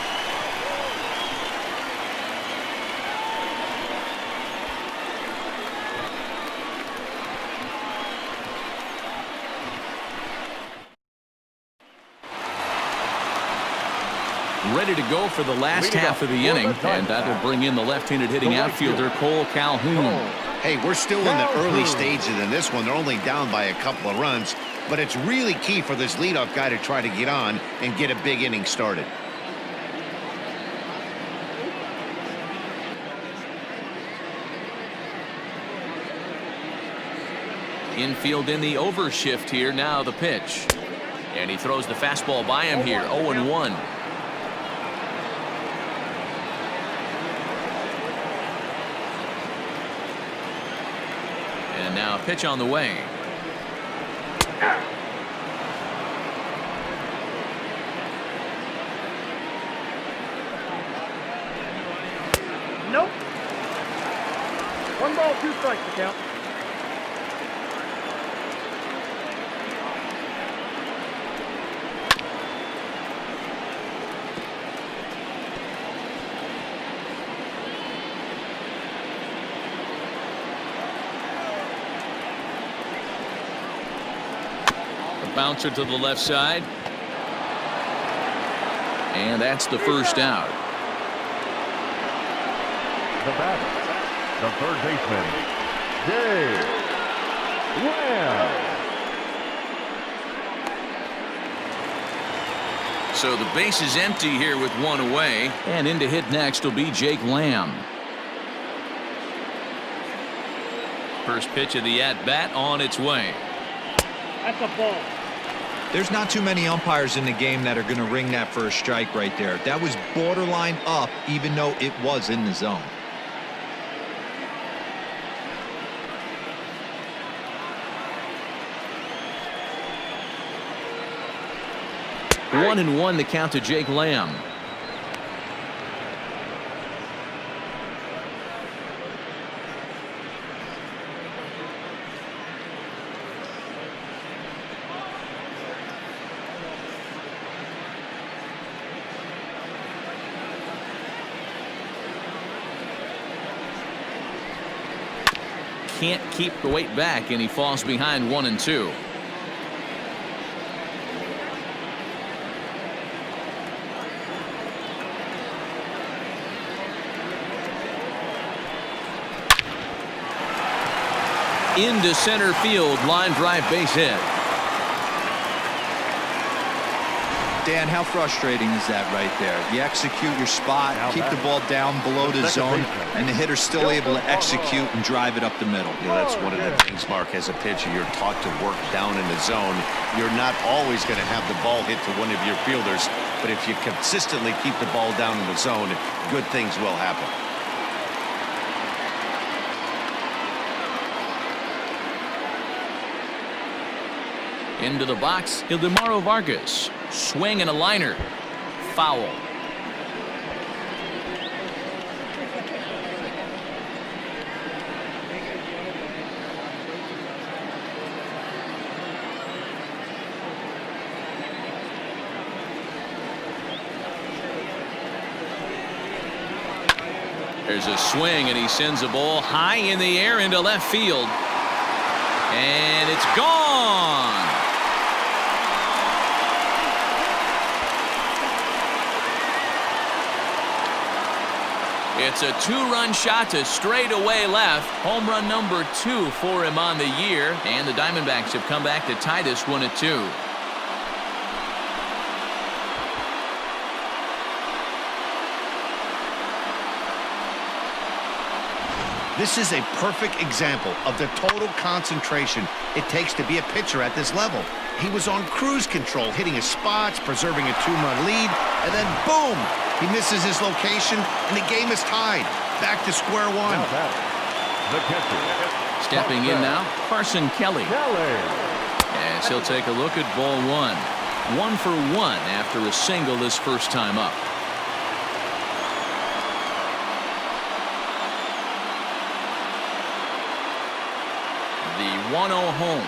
Ready to go for the last half of the inning, and that'll bring in the left-handed hitting outfielder Kole Calhoun. Hey, we're still in the early stages in this one. They're only down by a couple of runs, but it's really key for this leadoff guy to try to get on and get a big inning started. Infield in the overshift here. Now the pitch, and he throws the fastball by him here. 0-1. And now a pitch on the way. Nope. 1 ball, 2 strikes to count. Bouncer to the left side. And that's the first out. The batter, the third baseman, Lamb. So the base is empty here with 1 away. And in to hit next will be Jake Lamb. First pitch of the at-bat on its way. That's a ball. There's not too many umpires in the game that are going to ring that for a strike right there. That was borderline up, even though it was in the zone. 1-1 the count to Jake Lamb. Can't keep the weight back, and he falls behind 1-2. Into center field, line drive, base hit. Dan, how frustrating is that right there? You execute your spot, keep the ball down below the zone, and the hitter's still able to execute and drive it up the middle. You know, that's one of the things, Mark, as a pitcher, you're taught to work down in the zone. You're not always going to have the ball hit to one of your fielders, but if you consistently keep the ball down in the zone, good things will happen. Into the box, Ildemaro Vargas. Swing and a liner. Foul. There's a swing, and he sends a ball high in the air into left field. And it's gone. It's a two-run shot to straightaway left. Home run number 2 for him on the year. And the Diamondbacks have come back to tie this one at 2. This is a perfect example of the total concentration it takes to be a pitcher at this level. He was on cruise control, hitting his spots, preserving a 2-run lead, and then boom! He misses his location, and the game is tied. Back to square one. Stepping in now, Carson Kelly. As he'll take a look at ball 1. 1 for 1 after a single this first time up. The 1-0 home.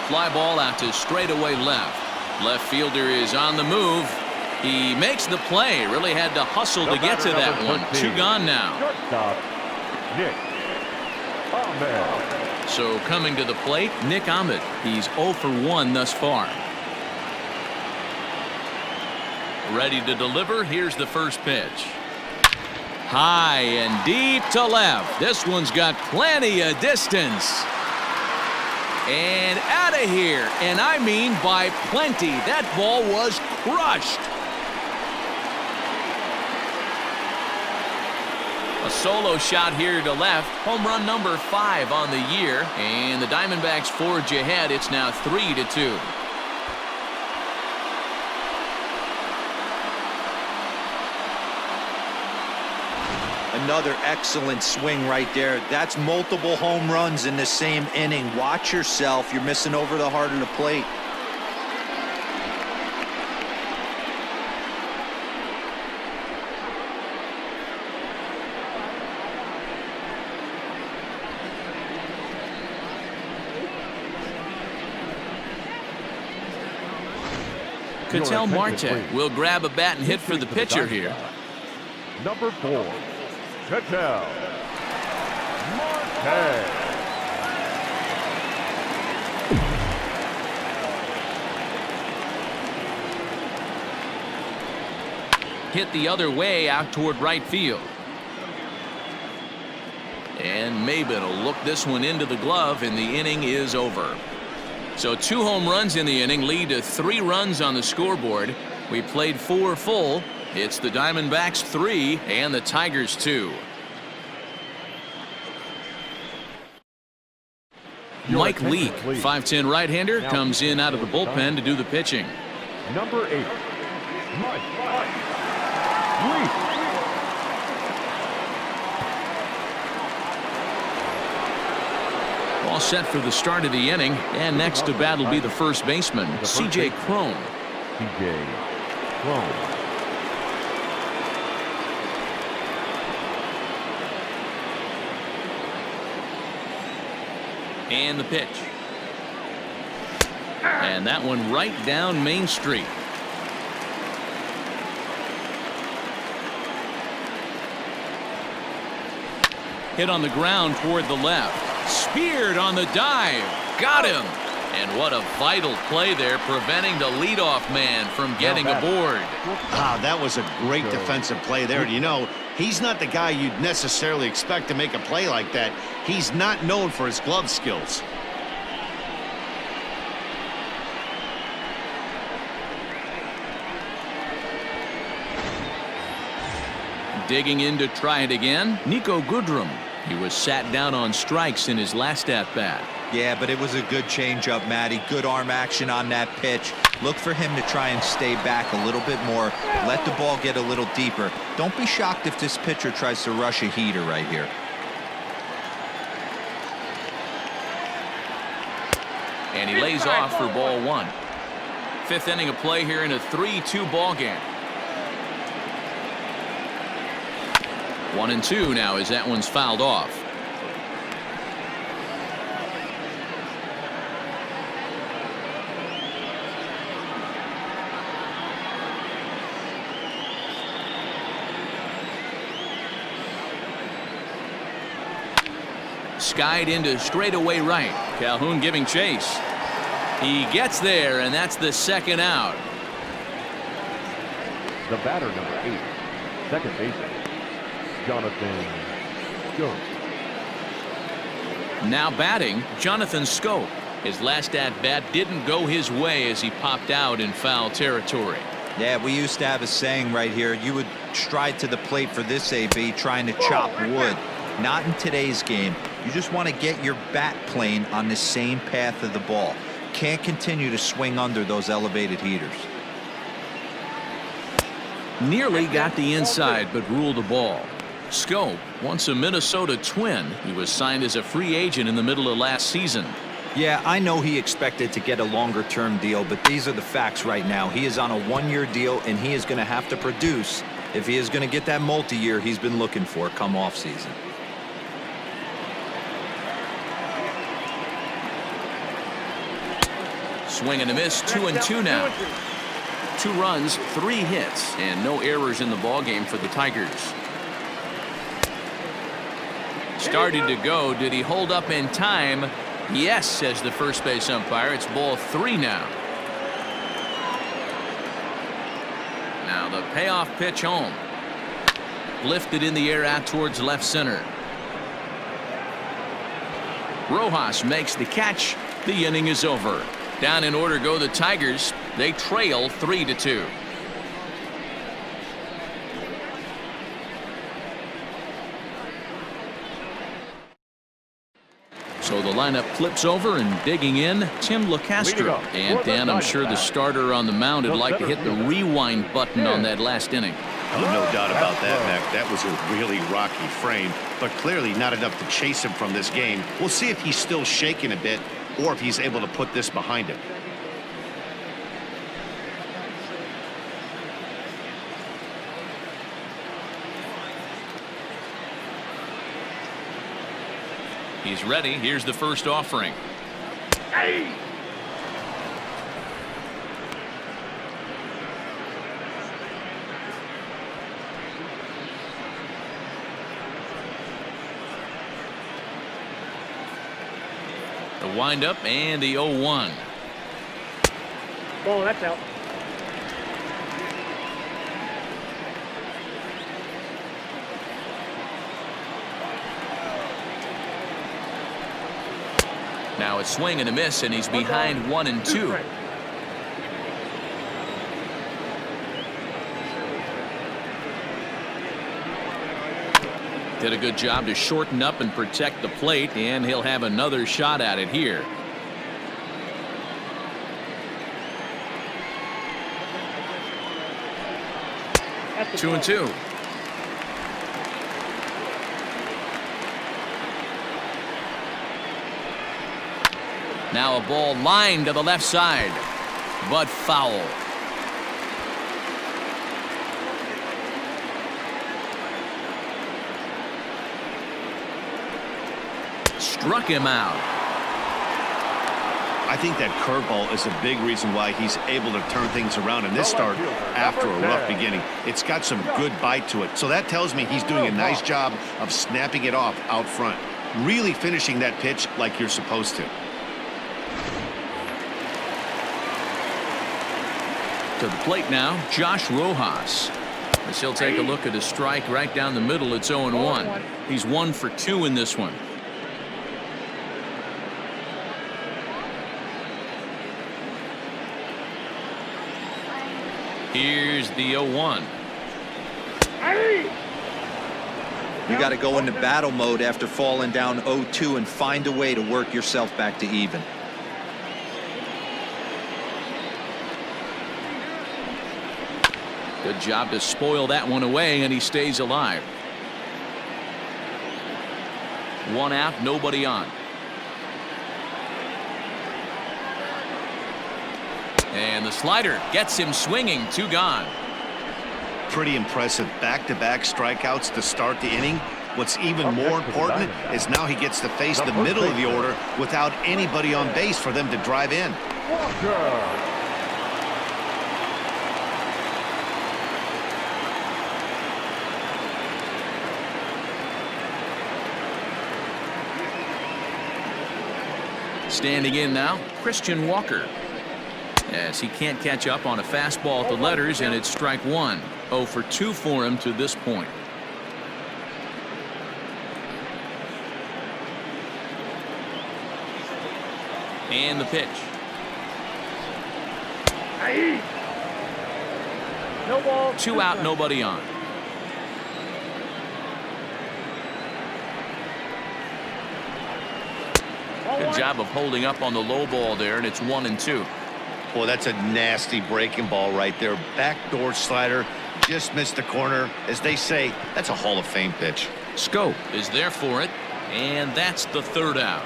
Fly ball out to straightaway left. Left fielder is on the move. He makes the play. Really had to hustle to get to that one. 2 gone now. So coming to the plate, Nick Ahmed. He's 0 for 1 thus far. Ready to deliver. Here's the first pitch. High and deep to left. This one's got plenty of distance. And out of here. And I mean by plenty. That ball was crushed. A solo shot here to left. Home run number 5 on the year. And the Diamondbacks forge ahead. It's now 3-2. Another excellent swing right there. That's multiple home runs in the same inning. Watch yourself. You're missing over the heart of the plate. Ketel Marte will grab a bat and hit for the pitcher here. Number 4, Ketel Marte. Hit the other way out toward right field. And Maybin will look this one into the glove, and the inning is over. So 2 home runs in the inning lead to 3 runs on the scoreboard. We played 4 full. It's the Diamondbacks 3 and the Tigers 2. Mike Leake, 5'10" right-hander, comes in out of the bullpen to do the pitching. Number 8, Mike Leake. All set for the start of the inning, and next to bat will be the first baseman, C.J. Cron. C.J. Cron. And the pitch. And that one right down Main Street. Hit on the ground toward the left. Speared on the dive. Got him. And what a vital play there, preventing the leadoff man from getting aboard. Ah, that was a great defensive play there. You know, he's not the guy you'd necessarily expect to make a play like that. He's not known for his glove skills. Digging in to try it again, Niko Goodrum. He was sat down on strikes in his last at-bat. Yeah, but it was a good changeup, Matty. Good arm action on that pitch. Look for him to try and stay back a little bit more. Let the ball get a little deeper. Don't be shocked if this pitcher tries to rush a heater right here. And he lays off for ball one. Fifth inning of play here in a 3-2 ball game. 1-2 now as that one's fouled off. Skied into straightaway right. Calhoun giving chase. He gets there, and that's the second out. The batter, number 8, second baseman, Jonathan Schoop. Now batting, Jonathan Schoop. His last at-bat didn't go his way as he popped out in foul territory. Yeah, we used to have a saying right here. You would stride to the plate for this AB trying to chop wood. Not in today's game. You just want to get your bat plane on the same path of the ball. Can't continue to swing under those elevated heaters. Nearly got the inside, but ruled the ball. Schoop, once a Minnesota Twin, he was signed as a free agent in the middle of last season. Yeah, I know he expected to get a longer-term deal, but these are the facts right now. He is on a one-year deal, and he is going to have to produce if he is going to get that multi-year he's been looking for come off-season. Swing and a miss, 2-2 now. 2 runs, 3 hits, and no errors in the ballgame for the Tigers. Started to go. Did he hold up in time? Yes, says the first base umpire. It's ball 3 now. Now the payoff pitch home. Lifted in the air out towards left center. Rojas makes the catch. The inning is over. Down in order go the Tigers. They trail 3-2. So the lineup flips over, and digging in, Tim Locastro. And Dan, I'm sure the starter on the mound would like to hit the rewind button on that last inning. Oh, no doubt about that, Mac. That was a really rocky frame, but clearly not enough to chase him from this game. We'll see if he's still shaking a bit or if he's able to put this behind him. He's ready. Here's the first offering. Hey! The windup and the 0-1. Ball, that's out. Now a swing and a miss, and he's behind 1-2. Did a good job to shorten up and protect the plate, and he'll have another shot at it here. That's 2-2. Now a ball lined to the left side, but foul. Struck him out. I think that curveball is a big reason why he's able to turn things around in this start after a rough beginning. It's got some good bite to it. So that tells me he's doing a nice job of snapping it off out front. Really finishing that pitch like you're supposed to. To the plate now, Josh Rojas. As he'll take a look at a strike right down the middle. It's 0-1. He's 1 for 2 in this one. Here's the 0-1. You got to go into battle mode after falling down 0-2 and find a way to work yourself back to even. Good job to spoil that one away, and he stays alive. 1 out, nobody on. And the slider gets him swinging. 2 gone. Pretty impressive back-to-back strikeouts to start the inning. What's even more important is now he gets to face the middle of the order without anybody on base for them to drive in. Standing in now, Christian Walker. As he can't catch up on a fastball at the letters, and it's strike 1. 0 for 2 for him to this point. And the pitch. No ball. 2 out, nobody on. Good job of holding up on the low ball there, and it's 1-2. Boy, that's a nasty breaking ball right there. Backdoor slider, just missed the corner. As they say, that's a Hall of Fame pitch. Schoop is there for it, and that's the 3rd out.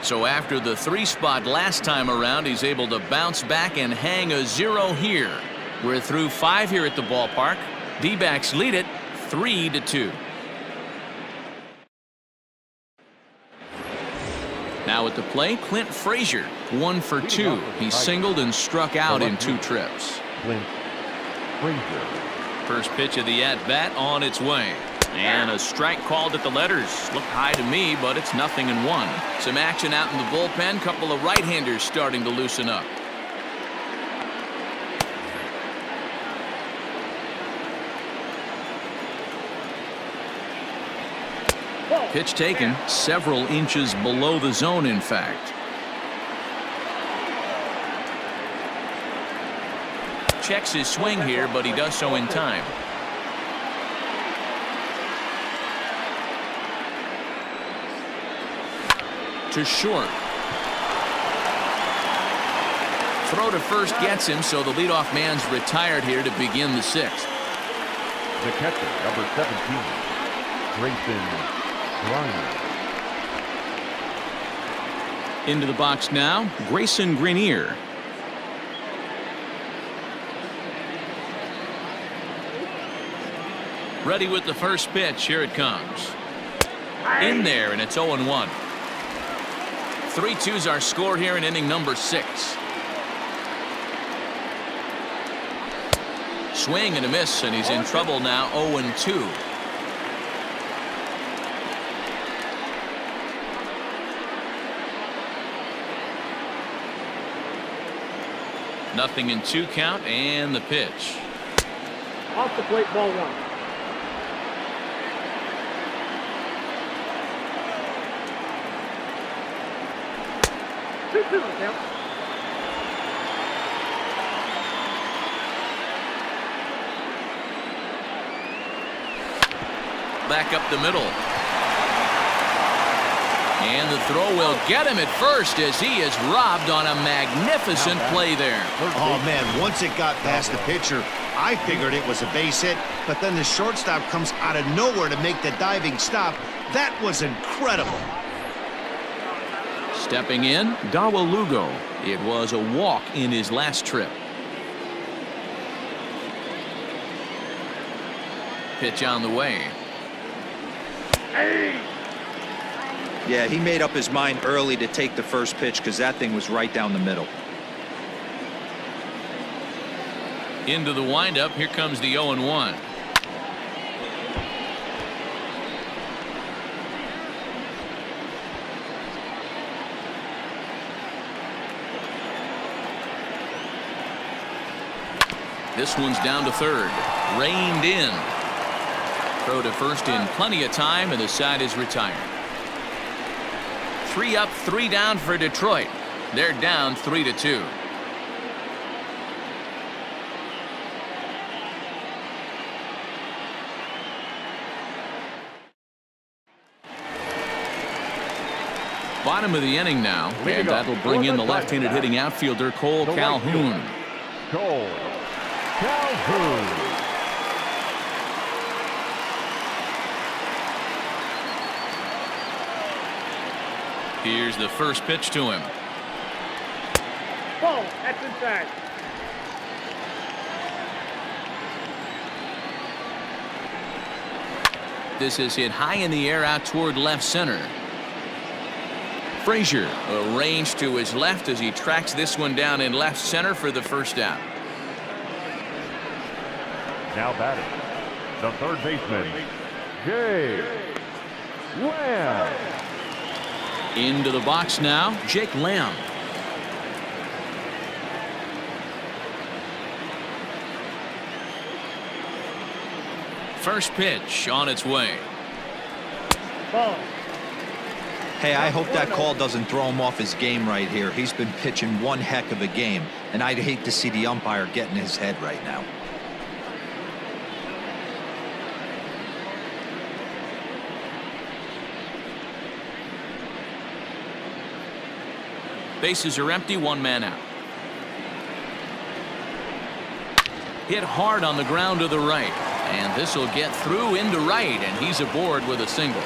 So after the 3 spot last time around, he's able to bounce back and hang a 0 here. We're through 5 here at the ballpark. D-backs lead it 3-2. Now at the plate, Clint Frazier, 1 for 2. He singled and struck out in 2 trips. Clint Frazier. First pitch of the at-bat on its way. And a strike called at the letters. Looked high to me, but it's 0-1. Some action out in the bullpen. Couple of right-handers starting to loosen up. Pitch taken several inches below the zone, in fact. Checks his swing here, but he does so in time. To short. Throw to first gets him, so the leadoff man's retired here to begin the 6th. The catcher, number 17, Grayson Greiner. Into the box now, Grayson Greiner. Ready with the first pitch. Here it comes. In there, and it's 0-1. 3-2's our score here in inning number 6. Swing and a miss, and he's in trouble now. 0-2. Nothing in 2 count, and the pitch. Off the plate, ball 1. Count. Back up the middle. And the throw will get him at first as he is robbed on a magnificent play there. Oh, man, once it got past the pitcher, I figured it was a base hit, but then the shortstop comes out of nowhere to make the diving stop. That was incredible. Stepping in, Dawel Lugo. It was a walk in his last trip. Pitch on the way. Yeah, he made up his mind early to take the first pitch because that thing was right down the middle. Into the windup. Here comes the 0-1. This one's down to third. Reined in. Throw to first in plenty of time, and the side is retired. 3 up, 3 down for Detroit. They're down 3-2. Bottom of the inning now, and that'll bring in the left-handed hitting outfielder Kole Calhoun. Kole Calhoun. Here's the first pitch to him. Ball. That's inside. This is hit high in the air out toward left center. Frazier arranged to his left as he tracks this one down in left center for the first out. Now batting, the third baseman, Jake Lamb. Into the box now, Jake Lamb. First pitch on its way. Ball. Hey, I hope that call doesn't throw him off his game right here. He's been pitching one heck of a game, and I'd hate to see the umpire get in his head right now. Bases are empty, 1 man out. Hit hard on the ground to the right, and this will get through into right, and he's aboard with a single.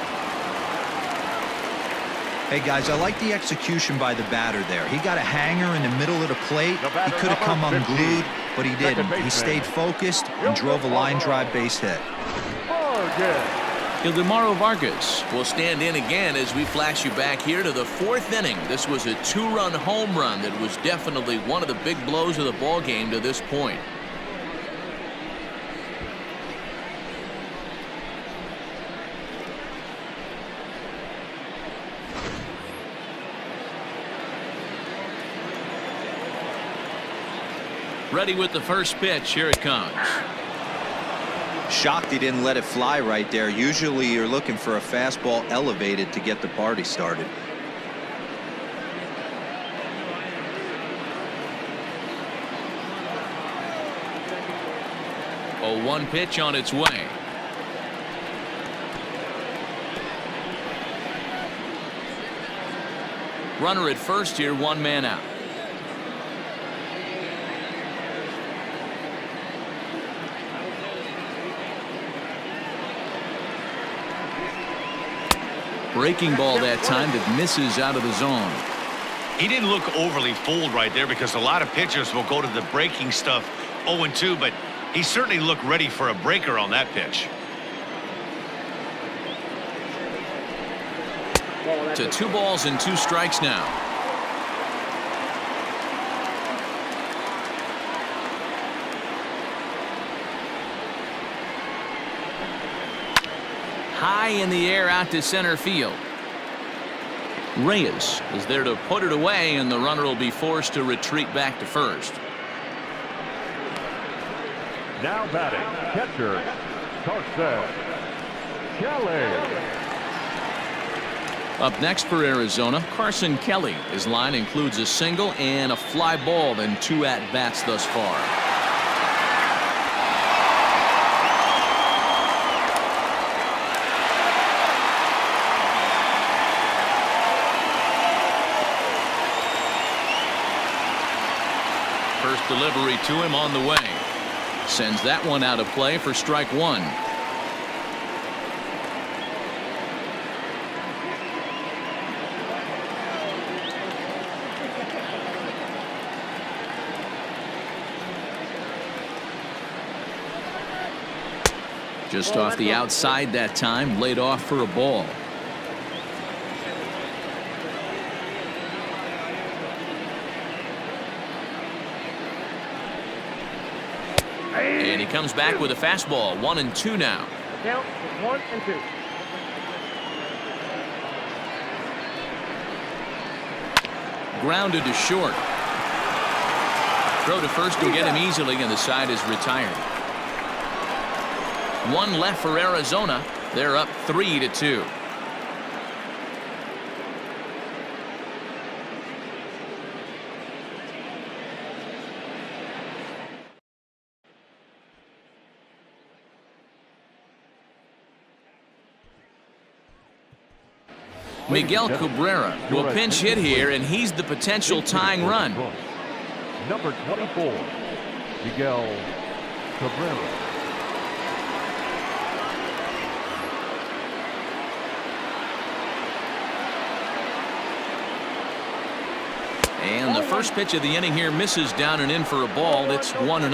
Hey guys, I like the execution by the batter there. He got a hanger in the middle of the plate. He could have come unglued, but he didn't. He stayed focused and drove a line drive base hit. Ildemaro Vargas will stand in again as we flash you back here to the 4th inning. This was a 2-run home run that was definitely one of the big blows of the ball game to this point. Ready with the first pitch. Here it comes. Shocked he didn't let it fly right there. Usually you're looking for a fastball elevated to get the party started. A 1 pitch on its way. Runner at first here, 1 man out. Breaking ball that time that misses out of the zone. He didn't look overly fooled right there because a lot of pitchers will go to the breaking stuff 0-2, but he certainly looked ready for a breaker on that pitch. To 2 balls and 2 strikes now. High in the air out to center field. Reyes is there to put it away, and the runner will be forced to retreat back to first. Now batting, catcher, Carson Kelly. Up next for Arizona, Carson Kelly. His line includes a single and a fly ball in 2 at-bats thus far. First delivery to him on the way. Sends that one out of play for strike one. Just off the outside that time, laid off for a ball. And he comes back with a fastball. 1-2 now. Count is 1-2. Grounded to short. Throw to first will get him easily, and the side is retired. One left for Arizona. They're up 3-2. Miguel Cabrera will pinch hit here, and he's the potential tying run. Number 24, Miguel Cabrera. And the first pitch of the inning here misses down and in for a ball. It's 1-0.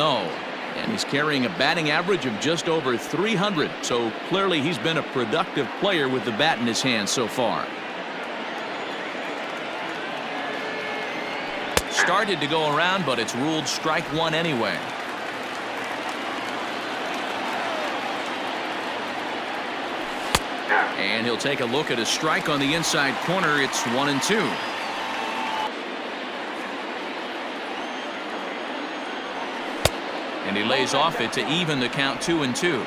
And he's carrying a batting average of just over 300. So clearly he's been a productive player with the bat in his hand so far. Started to go around, but it's ruled strike one anyway. And he'll take a look at a strike on the inside corner. It's 1-2. And he lays off it to even the count 2-2.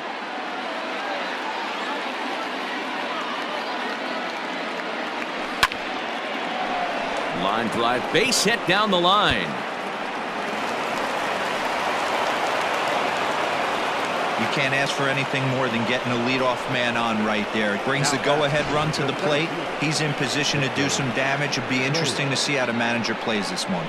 Line drive, base hit down the line. You can't ask for anything more than getting a leadoff man on right there. It brings the go-ahead run to the plate. He's in position to do some damage. It'd be interesting to see how the manager plays this one.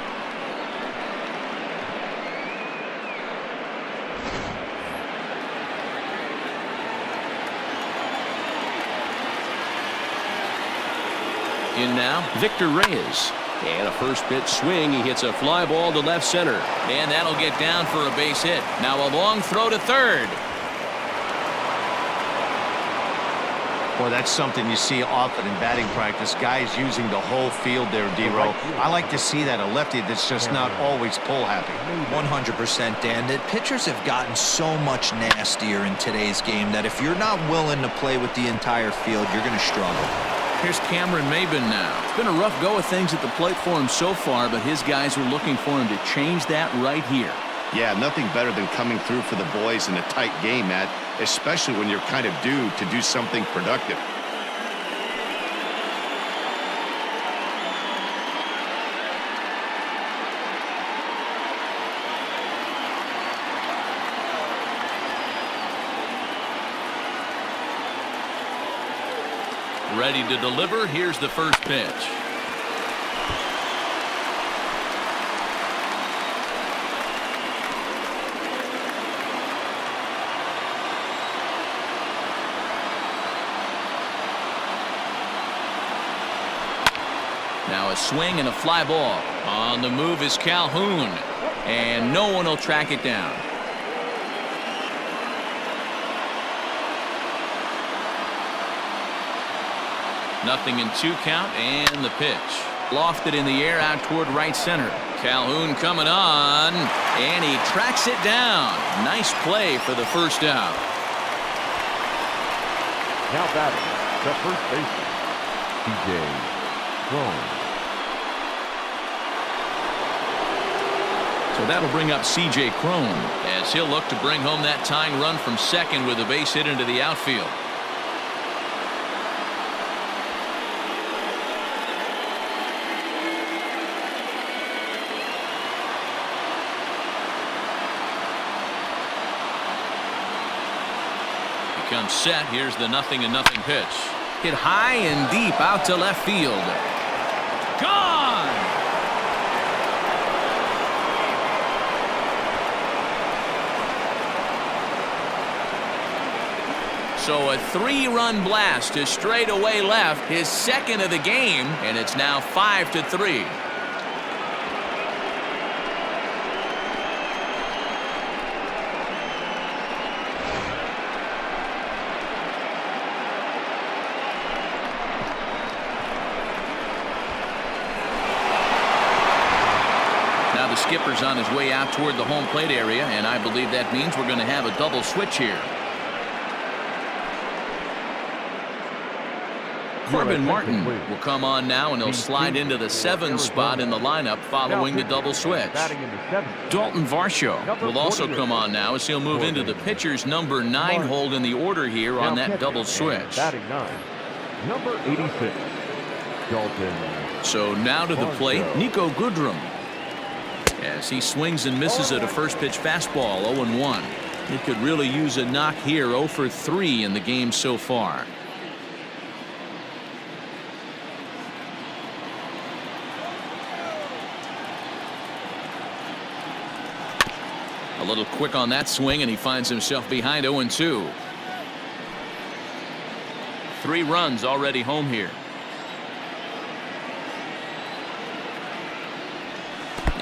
In now, Victor Reyes. And a first pitch swing. He hits a fly ball to left center. And that'll get down for a base hit. Now a long throw to third. Boy, that's something you see often in batting practice. Guys using the whole field there, D-Row. I like to see that. A lefty that's just not always pull happy. 100%, Dan. The pitchers have gotten so much nastier in today's game that if you're not willing to play with the entire field, you're going to struggle. Here's Cameron Maybin now. It's been a rough go of things at the plate for him so far, but his guys are looking for him to change that right here. Yeah, nothing better than coming through for the boys in a tight game, Matt, especially when you're kind of due to do something productive. Ready to deliver. Here's the first pitch. Now a swing and a fly ball. On the move is Calhoun, and no one will track it down. Nothing in 2 count, and the pitch. Lofted in the air out toward right center. Calhoun coming on, and he tracks it down. Nice play for the first out. Now batting, the first baseman, C.J. Cron. So that'll bring up C.J. Cron as he'll look to bring home that tying run from second with a base hit into the outfield. Comes set. Here's the 0-0 pitch. Hit high and deep out to left field. Gone. So a 3-run blast to straightaway left, his second of the game, and it's now 5-3. Now the skipper's on his way out toward the home plate area, and I believe that means we're going to have a double switch here. Corbin Martin will come on now, and he'll slide into the 7 spot in the lineup following the double switch. Dalton Varsho will also come on now as he'll move into the pitcher's number 9 hold in the order here on that double switch. Number 86, Dalton. So now to the plate, Niko Goodrum. As he swings and misses at a first pitch fastball, 0-1. It could really use a knock here, 0 for 3 in the game so far. A little quick on that swing, and he finds himself behind 0-2. 3 runs already home here.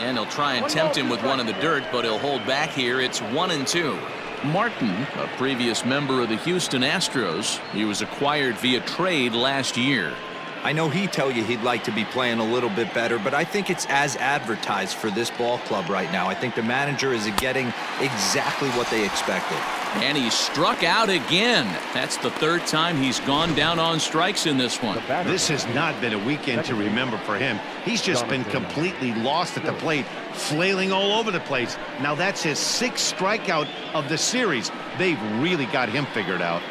And he'll try and tempt him with one in the dirt, but he'll hold back here. It's 1-2. Martin, a previous member of the Houston Astros, he was acquired via trade last year. I know he'd tell you he'd like to be playing a little bit better, but I think it's as advertised for this ball club right now. I think the manager is getting exactly what they expected. And he struck out again. That's the 3rd time he's gone down on strikes in this one. This has not been a weekend to remember for him. He's just been completely lost at the plate, flailing all over the place. Now that's his 6th strikeout of the series. They've really got him figured out.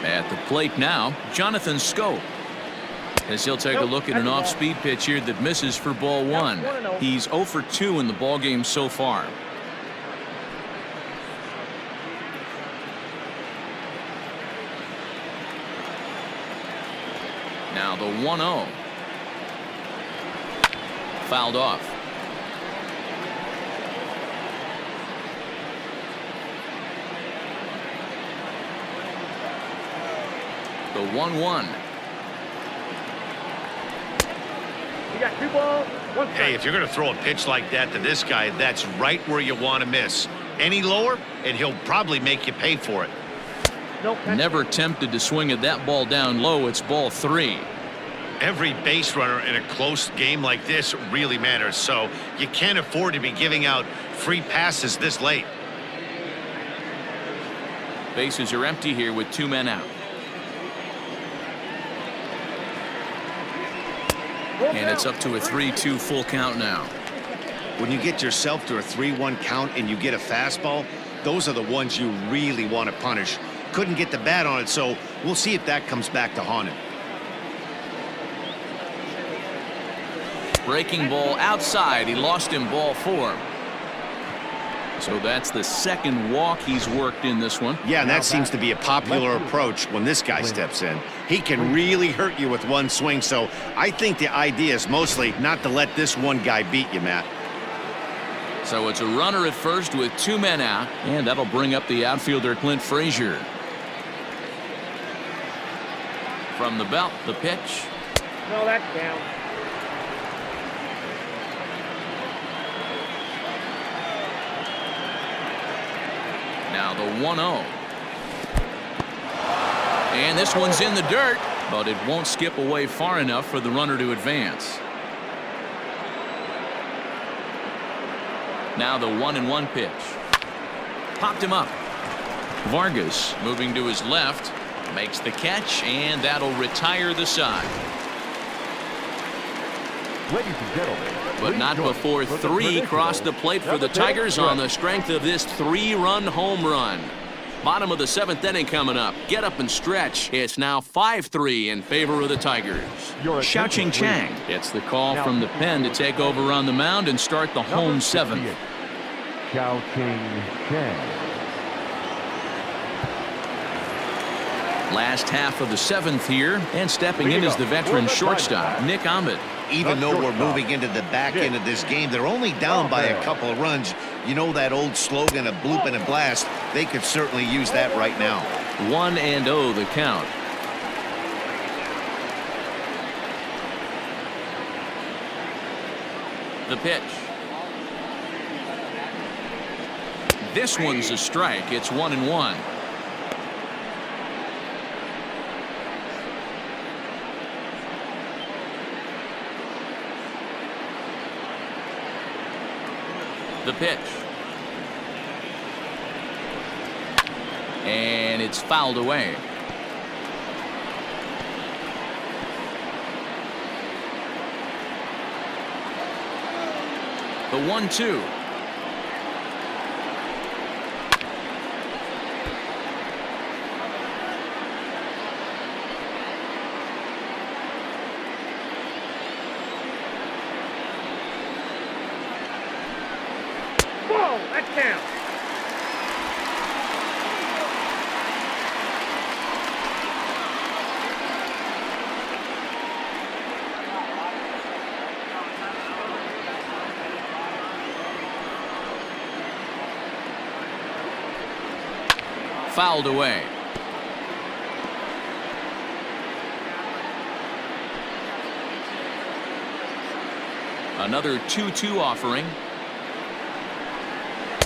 At the plate now, Jonathan Schoop, as he'll take a look at an off-speed pitch here that misses for ball 1. He's 0 for 2 in the ballgame so far. Now the 1-0. Fouled off. The 1-1. You got 2 balls, 1 strike. Hey, if you're going to throw a pitch like that to this guy, that's right where you want to miss. Any lower, and he'll probably make you pay for it. No penalty. Never tempted to swing at that ball down low. It's ball 3. Every base runner in a close game like this really matters, so you can't afford to be giving out free passes this late. Bases are empty here with 2 men out. And it's up to a 3-2 full count now. When you get yourself to a 3-1 count and you get a fastball, those are the ones you really want to punish. Couldn't get the bat on it, so we'll see if that comes back to haunt him. Breaking ball outside. He lost him, ball 4. So that's the 2nd walk he's worked in this one. Yeah, and that seems to be a popular approach when this guy steps in. He can really hurt you with one swing, so I think the idea is mostly not to let this one guy beat you, Matt. So it's a runner at first with 2 men out, and that'll bring up the outfielder Clint Frazier. From the belt, the pitch. No, that's down. Now the 1-0. And this one's in the dirt, but it won't skip away far enough for the runner to advance. Now the 1-1 pitch. Popped him up. Vargas moving to his left, makes the catch, and that'll retire the side. Ladies and gentlemen, But not before 3 cross the plate for the Tigers on the strength of this 3-run home run. Bottom of the 7th inning coming up. Get up and stretch. It's now 5-3 in favor of the Tigers. Xiaoqing Chang gets the call from the pen to take over on the mound and start the home 7th. Xiaoqing Chang. Last half of the 7th here, and stepping in is the veteran shortstop, Ahmed. even though we're moving into the back end of this game, they're only down by a couple of runs. You know that old slogan, a bloop and a blast. They could certainly use that right now. 1-0 the count. The pitch. This one's a strike. It's 1-1. The pitch. And it's fouled away. The 1-2. Whoa, that counts. Fouled away. Another 2-2 offering.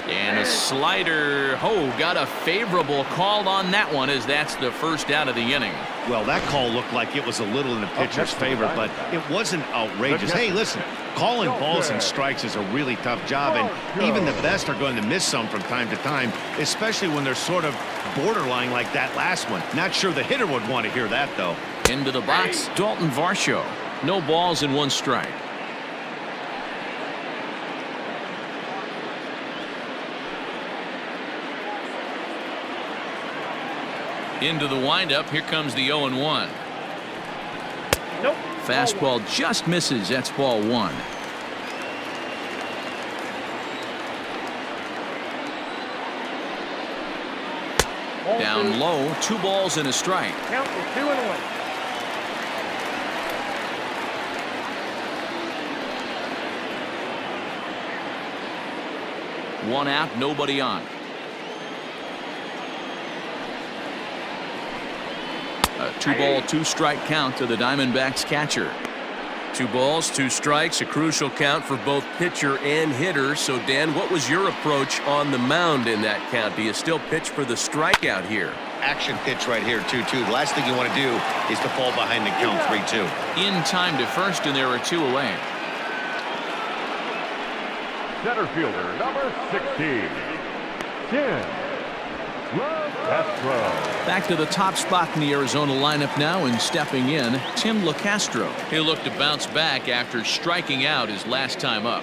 And a slider. Oh, got a favorable call on that one, as that's the first out of the inning. Well, that call looked like it was a little in the pitcher's favor, but it wasn't outrageous. Hey, listen, calling balls and strikes is a really tough job, and even the best are going to miss some from time to time, especially when they're sort of borderline like that last one. Not sure the hitter would want to hear that, though. Into the box, Dalton Varsho. No balls and 1 strike. Into the windup. Here comes the 0-1. Nope. Fastball just misses. That's ball 1. Down low. 2 balls and a strike. Count is 2-1. One out, nobody on. A 2-ball, 2-strike count to the Diamondbacks catcher. 2 balls, 2 strikes, a crucial count for both pitcher and hitter. So, Dan, what was your approach on the mound in that count? Do you still pitch for the strikeout here? Action pitch right here, 2-2. The last thing you want to do is to fall behind the count 3-2. In time to first, and there are 2 away. Center fielder, number 16, Tim Locastro. Back to the top spot in the Arizona lineup now, and stepping in, Tim Locastro. He'll look to bounce back after striking out his last time up.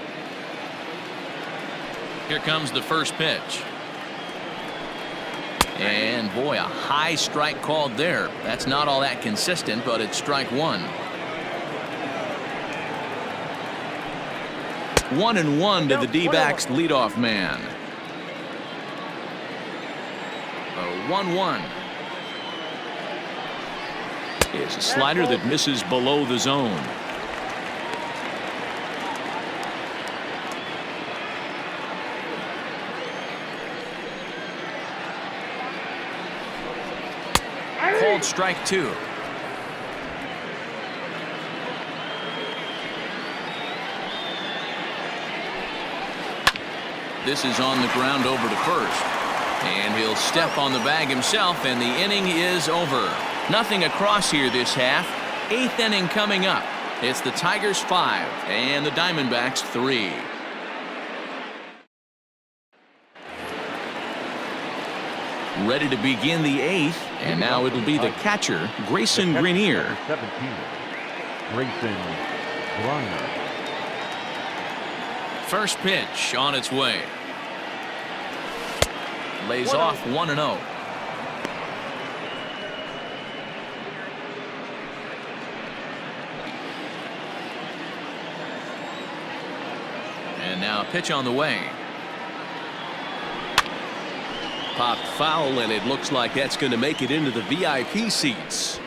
Here comes the first pitch. And boy, a high strike called there. That's not all that consistent, but it's strike 1. 1-1 to the D-backs leadoff man. A 1-1. It's a slider that misses below the zone. Called strike 2. This is on the ground over to first. And he'll step on the bag himself, and the inning is over. Nothing across here this half. 8th inning coming up. It's the Tigers 5 and the Diamondbacks 3. Ready to begin the 8th, and now it'll be the catcher, Grayson Greiner. 17, Grayson Greiner. First pitch on its way. Lays off 1-0. And now a pitch on the way. Popped foul, and it looks like that's going to make it into the VIP seats.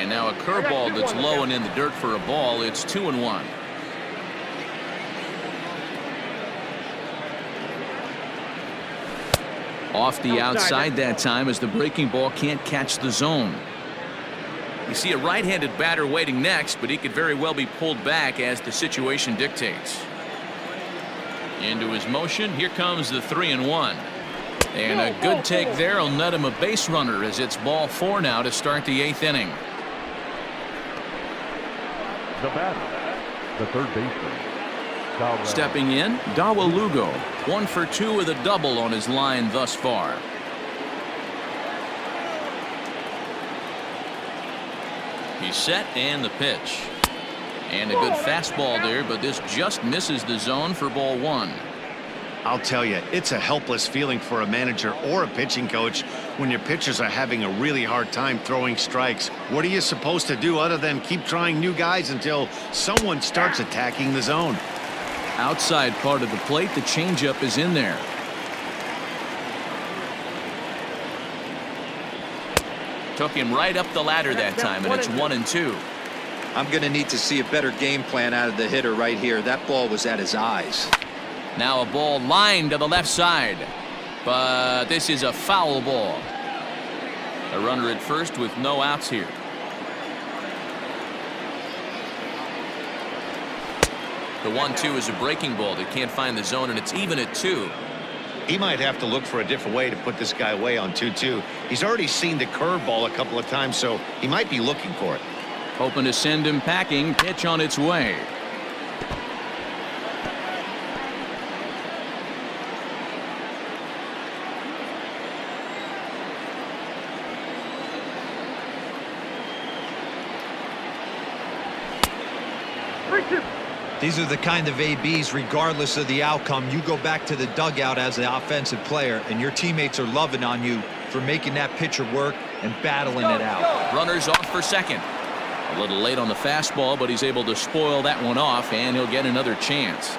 And now a curveball that's low and in the dirt for a ball. It's 2-1. Off the outside that time as the breaking ball can't catch the zone. You see a right-handed batter waiting next, but he could very well be pulled back as the situation dictates. Into his motion. Here comes the 3-1. And a good take there will net him a base runner as it's ball 4 now to start the 8th inning. The batter, the third baseman. Stepping in, Dawel Lugo, 1 for 2 with a double on his line thus far. He's set and the pitch. And a good fastball there, but this just misses the zone for ball 1. I'll tell you, it's a helpless feeling for a manager or a pitching coach when your pitchers are having a really hard time throwing strikes. What are you supposed to do other than keep trying new guys until someone starts attacking the zone? Outside part of the plate, the changeup is in there. Took him right up the ladder that time, and it's 1-2. I'm going to need to see a better game plan out of the hitter right here. That ball was at his eyes. Now a ball lined to the left side, but this is a foul ball. A runner at first with no outs here. The 1-2 is a breaking ball that can't find the zone, and it's even at 2. He might have to look for a different way to put this guy away on 2-2. He's already seen the curveball a couple of times, so he might be looking for it. Hoping to send him packing. Pitch on its way. These are the kind of ABs, regardless of the outcome, you go back to the dugout as an offensive player, and your teammates are loving on you for making that pitcher work and battling it out. Runners off for second. A little late on the fastball, but he's able to spoil that one off, and he'll get another chance.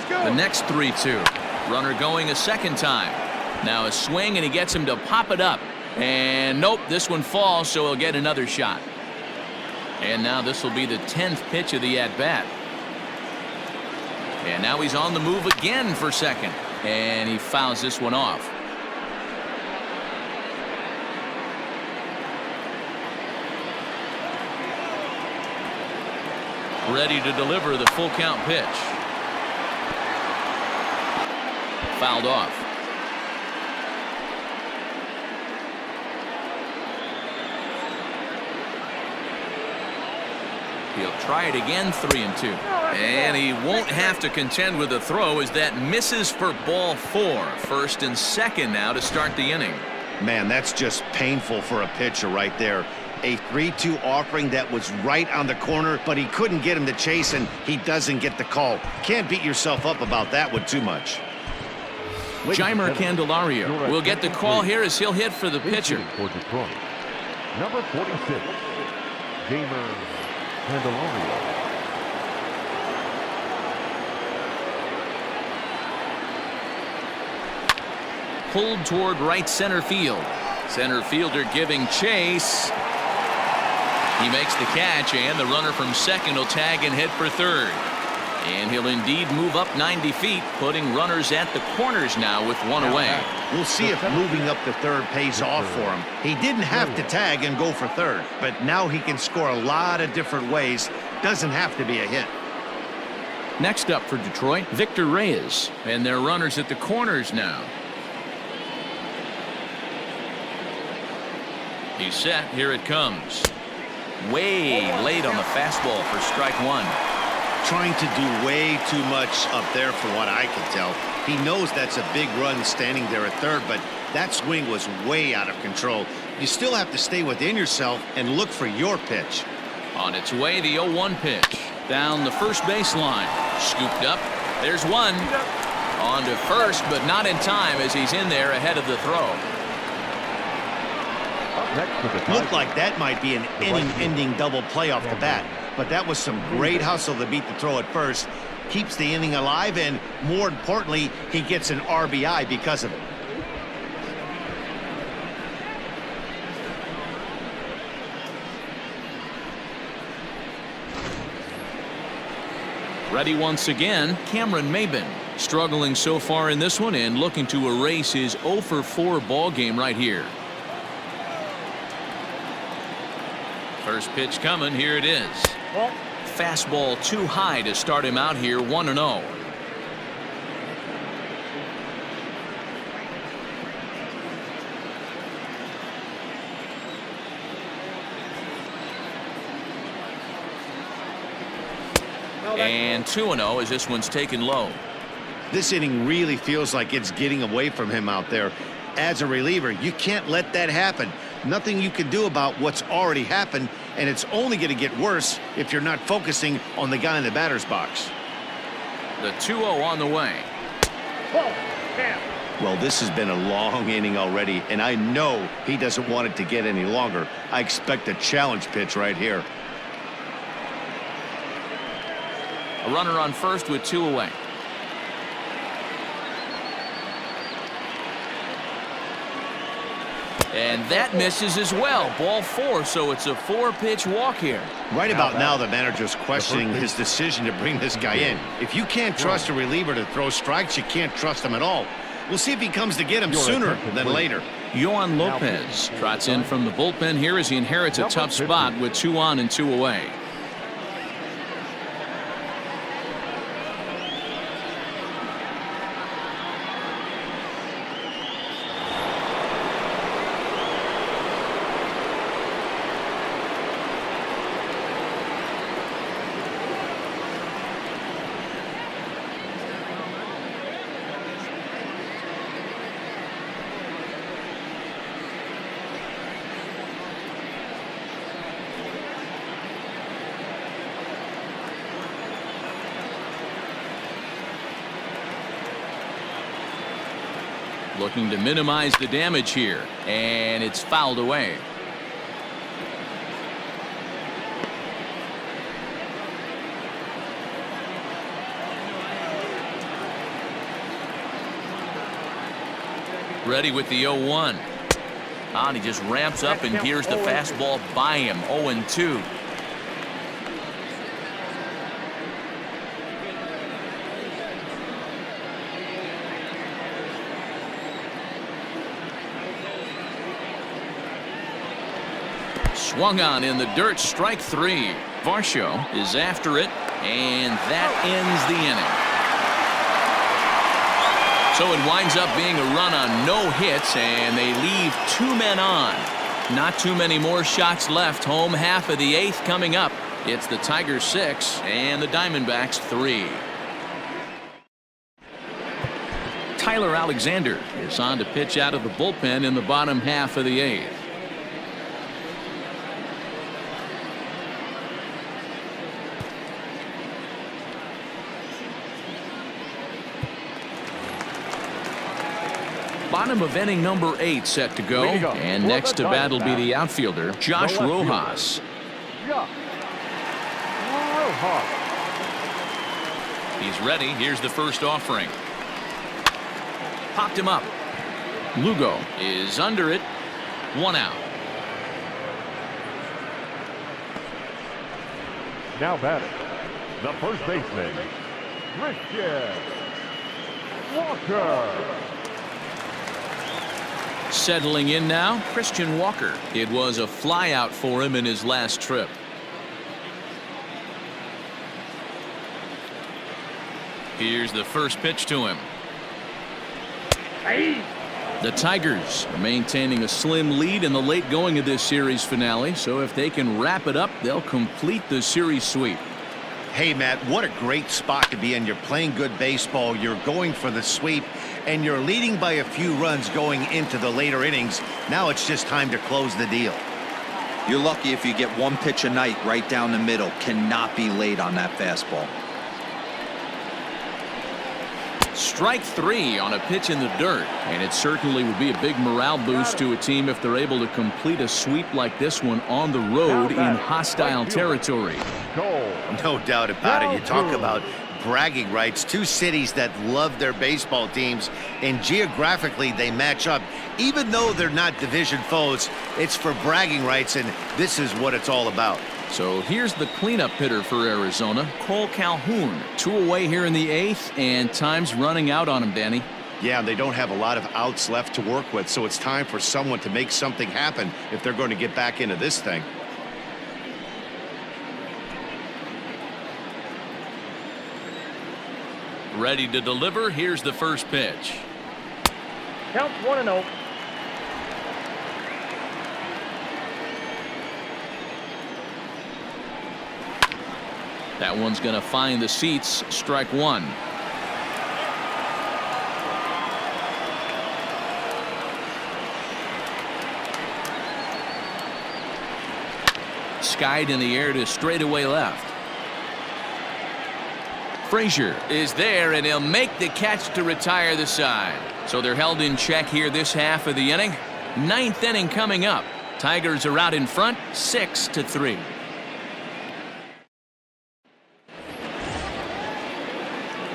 The next 3-2. Runner going a second time. Now a swing, and he gets him to pop it up. And nope, this one falls, so he'll get another shot. And now this will be the 10th pitch of the at-bat. And now he's on the move again for second. And he fouls this one off. Ready to deliver the full count pitch. Fouled off. He'll try it again, 3-2. And he won't have to contend with a throw as that misses for ball 4. First and second now to start the inning. Man, that's just painful for a pitcher right there. A 3-2 offering that was right on the corner, but he couldn't get him to chase, and he doesn't get the call. Can't beat yourself up about that one too much. Jeimer Candelario will get the call here as he'll hit for the pitcher. Number 46, Jeimer Candelario. Pulled toward right center field. Center fielder giving chase. He makes the catch, and the runner from second will tag and head for third. And he'll indeed move up 90 feet, putting runners at the corners now with one away. We'll see if moving up to third pays off for him. He didn't have to tag and go for third, but now he can score a lot of different ways. Doesn't have to be a hit. Next up for Detroit, Victor Reyes, and their runners at the corners now. He's set. Here it comes. Way late on the fastball for strike 1. Trying to do way too much up there for what I can tell. He knows that's a big run standing there at third, but that swing was way out of control. You still have to stay within yourself and look for your pitch. On its way, the 0-1 pitch. Down the first baseline. Scooped up. There's one. On to first, but not in time as he's in there ahead of the throw. Looked like that might be an inning-ending double play off the bat. but that was some great hustle to beat the throw at first. Keeps the inning alive, and more importantly, he gets an RBI because of it. Ready once again, Cameron Maybin. Struggling so far in this one and looking to erase his 0 for 4 ball game right here. First pitch coming. Here it is. Fastball too high to start him out here, 1-0. And 2-0 as this one's taken low. This inning really feels like it's getting away from him out there. As a reliever, you can't let that happen. Nothing you can do about what's already happened, and it's only going to get worse if you're not focusing on the guy in the batter's box. The 2-0 on the way. Well, this has been a long inning already, and I know he doesn't want it to get any longer. I expect a challenge pitch right here. A runner on first with 2 away. And that misses as well. Ball 4, so it's a 4-pitch walk here. Right about now, the manager's questioning his decision to bring this guy in. If you can't trust a reliever to throw strikes, you can't trust him at all. We'll see if he comes to get him sooner than later. Yohan Lopez trots in from the bullpen here as he inherits a tough spot with 2 on and 2 away. Looking to minimize the damage here, and it's fouled away. Ready with the 0-1. And he just ramps up and gears the fastball by him. 0-2. Swung on in the dirt, strike 3. Varsho is after it, and that ends the inning. So it winds up being a run on no hits, and they leave 2 men on. Not too many more shots left. Home half of the 8th coming up. It's the Tigers 6 and the Diamondbacks 3. Tyler Alexander is on to pitch out of the bullpen in the bottom half of the 8th. Bottom of inning number 8 set to go. And next to bat will be the outfielder, Josh Rojas. He's ready. Here's the first offering. Popped him up. Lugo is under it. 1 out. Now batting, the first baseman, Christian Walker. Settling in now, Christian Walker. It was a flyout for him in his last trip. Here's the first pitch to him. The Tigers are maintaining a slim lead in the late going of this series finale, so if they can wrap it up, they'll complete the series sweep. Hey, Matt, what a great spot to be in. You're playing good baseball. You're going for the sweep, and you're leading by a few runs going into the later innings. Now it's just time to close the deal. You're lucky if you get 1 pitch a night right down the middle. Cannot be late on that fastball. Strike 3 on a pitch in the dirt. And it certainly would be a big morale boost to a team if they're able to complete a sweep like this one on the road in hostile territory. No doubt about it. You talk about bragging rights. Two cities that love their baseball teams, and geographically they match up. Even though they're not division foes, it's for bragging rights, and this is what it's all about. So here's the cleanup hitter for Arizona, Kole Calhoun. 2 away here in the 8th, and time's running out on him, Danny. Yeah, they don't have a lot of outs left to work with, so it's time for someone to make something happen if they're going to get back into this thing. Ready to deliver. Here's the first pitch. Counts 1-0. That one's going to find the seats. Strike 1. Skied in the air to straightaway left. Frazier is there, and he'll make the catch to retire the side. So they're held in check here this half of the inning. 9th inning coming up. Tigers are out in front, 6-3.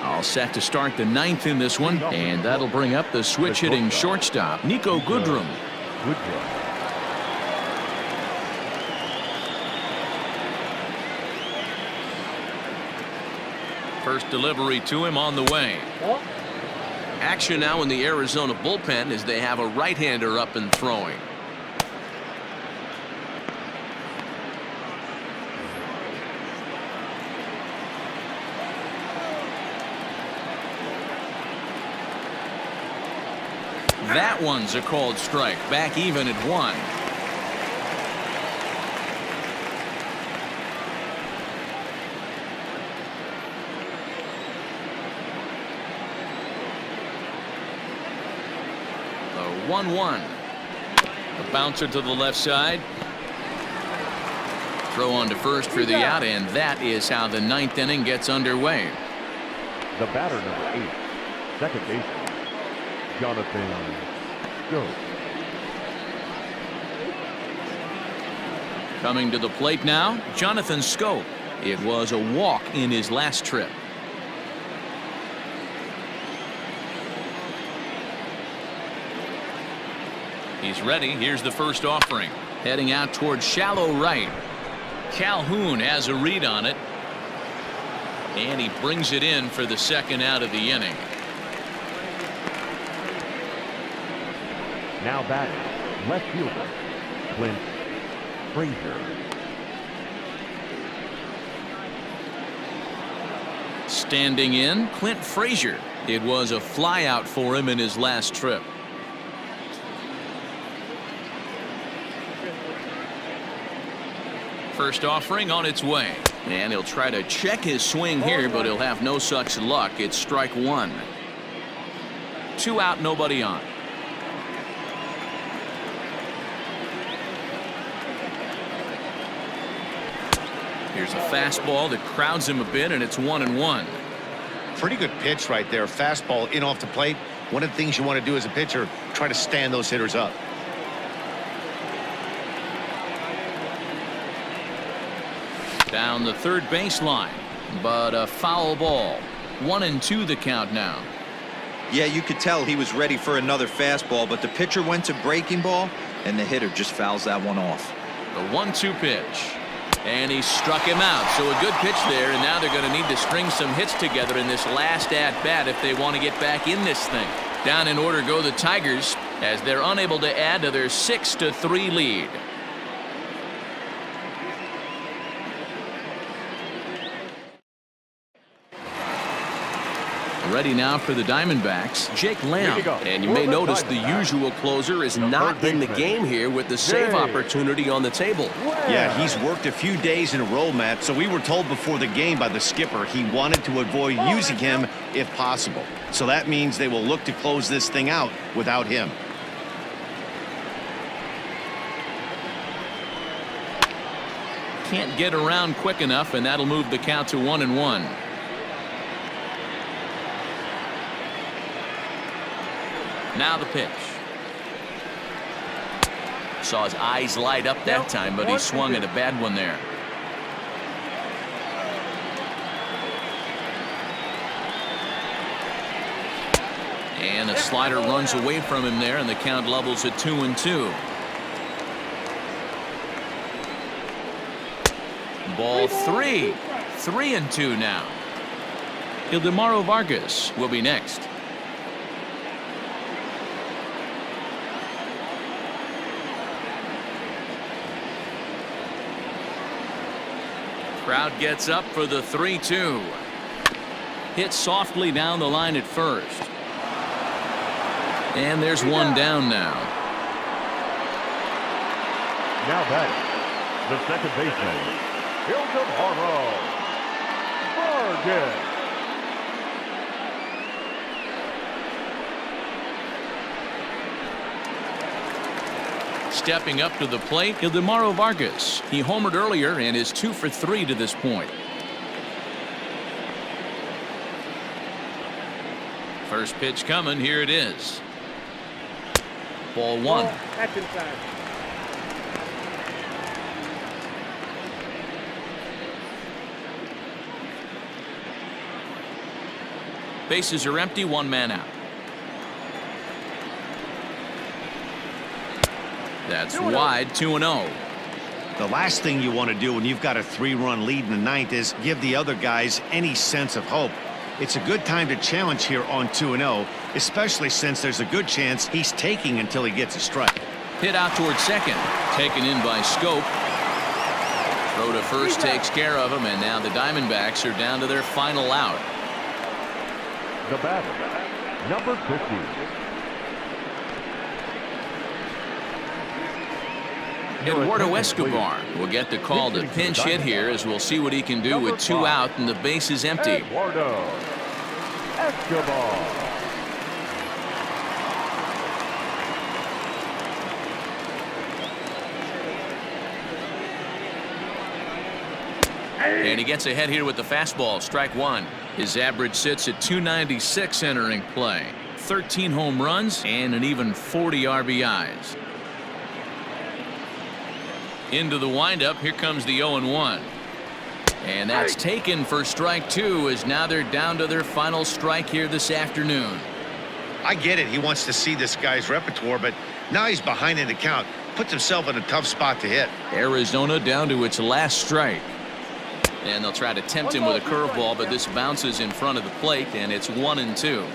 All set to start the 9th in this one, and that'll bring up the switch-hitting shortstop, Niko Goodrum. First delivery to him on the way. Action now in the Arizona bullpen as they have a right-hander up and throwing. That one's a called strike. Back even at 1. The 1-1. A bouncer to the left side. Throw on to first for the out, and that is how the 9th inning gets underway. The batter, number 8, second baseman, Jonathan Schoop. Coming to the plate now, Jonathan Schoop. It was a walk in his last trip. He's ready. Here's the first offering. Heading out towards shallow right. Calhoun has a read on it. And he brings it in for the second out of the inning. Now batting, left fielder, Clint Frazier. Standing in, Clint Frazier. It was a flyout for him in his last trip. First offering on its way. And he'll try to check his swing here, but he'll have no such luck. It's strike 1. 2 out, nobody on. Here's a fastball that crowds him a bit, and it's 1-1. Pretty good pitch right there. Fastball in off the plate. One of the things you want to do as a pitcher, try to stand those hitters up. Down the third baseline, but a foul ball. 1-2 the count now. Yeah, you could tell he was ready for another fastball, but the pitcher went to breaking ball, and the hitter just fouls that one off. The 1-2 pitch. And he struck him out. So a good pitch there, and now they're going to need to string some hits together in this last at-bat if they want to get back in this thing. Down in order go the Tigers as they're unable to add to their 6-3 lead. Ready now for the Diamondbacks, Jake Lamb. And you may notice the usual closer is not in the game here with the save opportunity on the table. Yeah, he's worked a few days in a row, Matt, so we were told before the game by the skipper he wanted to avoid using him if possible. So that means they will look to close this thing out without him. Can't get around quick enough, and that'll move the count to 1-1. Now the pitch. Saw his eyes light up that time, but he swung at a bad one there. And a slider runs away from him there, and the count levels at 2-2. Ball 3. 3-2 now. Ildemaro Vargas will be next. Crowd gets up for the 3-2. Hit softly down the line at first. And there's one down now. Now batting, the second baseman, Ildemaro Vargas. Stepping up to the plate, Ildemaro Vargas. He homered earlier and is 2 for 3 to this point. First pitch coming. Here it is. Ball 1. That's inside. Bases are empty. 1 man out. That's wide. 2-0. The last thing you want to do when you've got a 3-run lead in the ninth is give the other guys any sense of hope. It's a good time to challenge here on 2-0, especially since there's a good chance he's taking until he gets a strike. Hit out towards second. Taken in by Schoop. Throw to first takes care of him, and now the Diamondbacks are down to their final out. The batter, number 50. Eduardo Escobar will get the call to pinch hit here, as we'll see what he can do with 2 out and the base is empty. Eduardo Escobar. And he gets ahead here with the fastball. Strike 1. His average sits at 296 entering play. 13 home runs and an even 40 RBIs. Into the windup. Here comes the 0-1. And that's taken for strike 2, as now they're down to their final strike here this afternoon. I get it. He wants to see this guy's repertoire, but now he's behind in the count. Puts himself in a tough spot to hit. Arizona down to its last strike. And they'll try to tempt him with a curveball, but this bounces in front of the plate, and it's 1-2.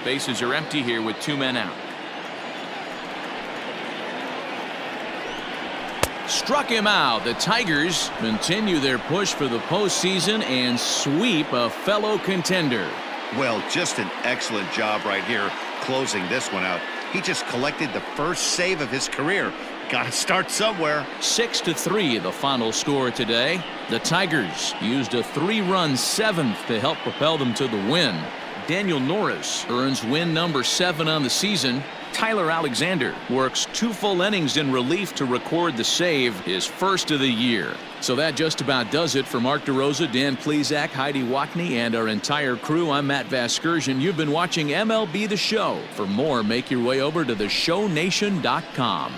Bases are empty here with 2 men out. Struck him out. The Tigers continue their push for the postseason and sweep a fellow contender. Well, just an excellent job right here closing this one out. He just collected the first save of his career. Got to start somewhere. 6-3 the final score today. The Tigers used a 3-run 7th to help propel them to the win. Daniel Norris earns win number 7 on the season. Tyler Alexander works 2 full innings in relief to record the save, his first of the year. So that just about does it for Mark DeRosa, Dan Plesac, Heidi Watney, and our entire crew. I'm Matt Vasgersian. You've been watching MLB The Show. For more, make your way over to theshownation.com.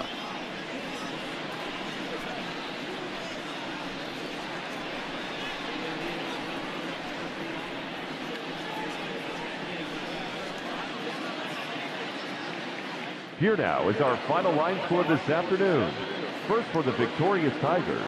Here now is our final line score this afternoon. First for the victorious Tigers.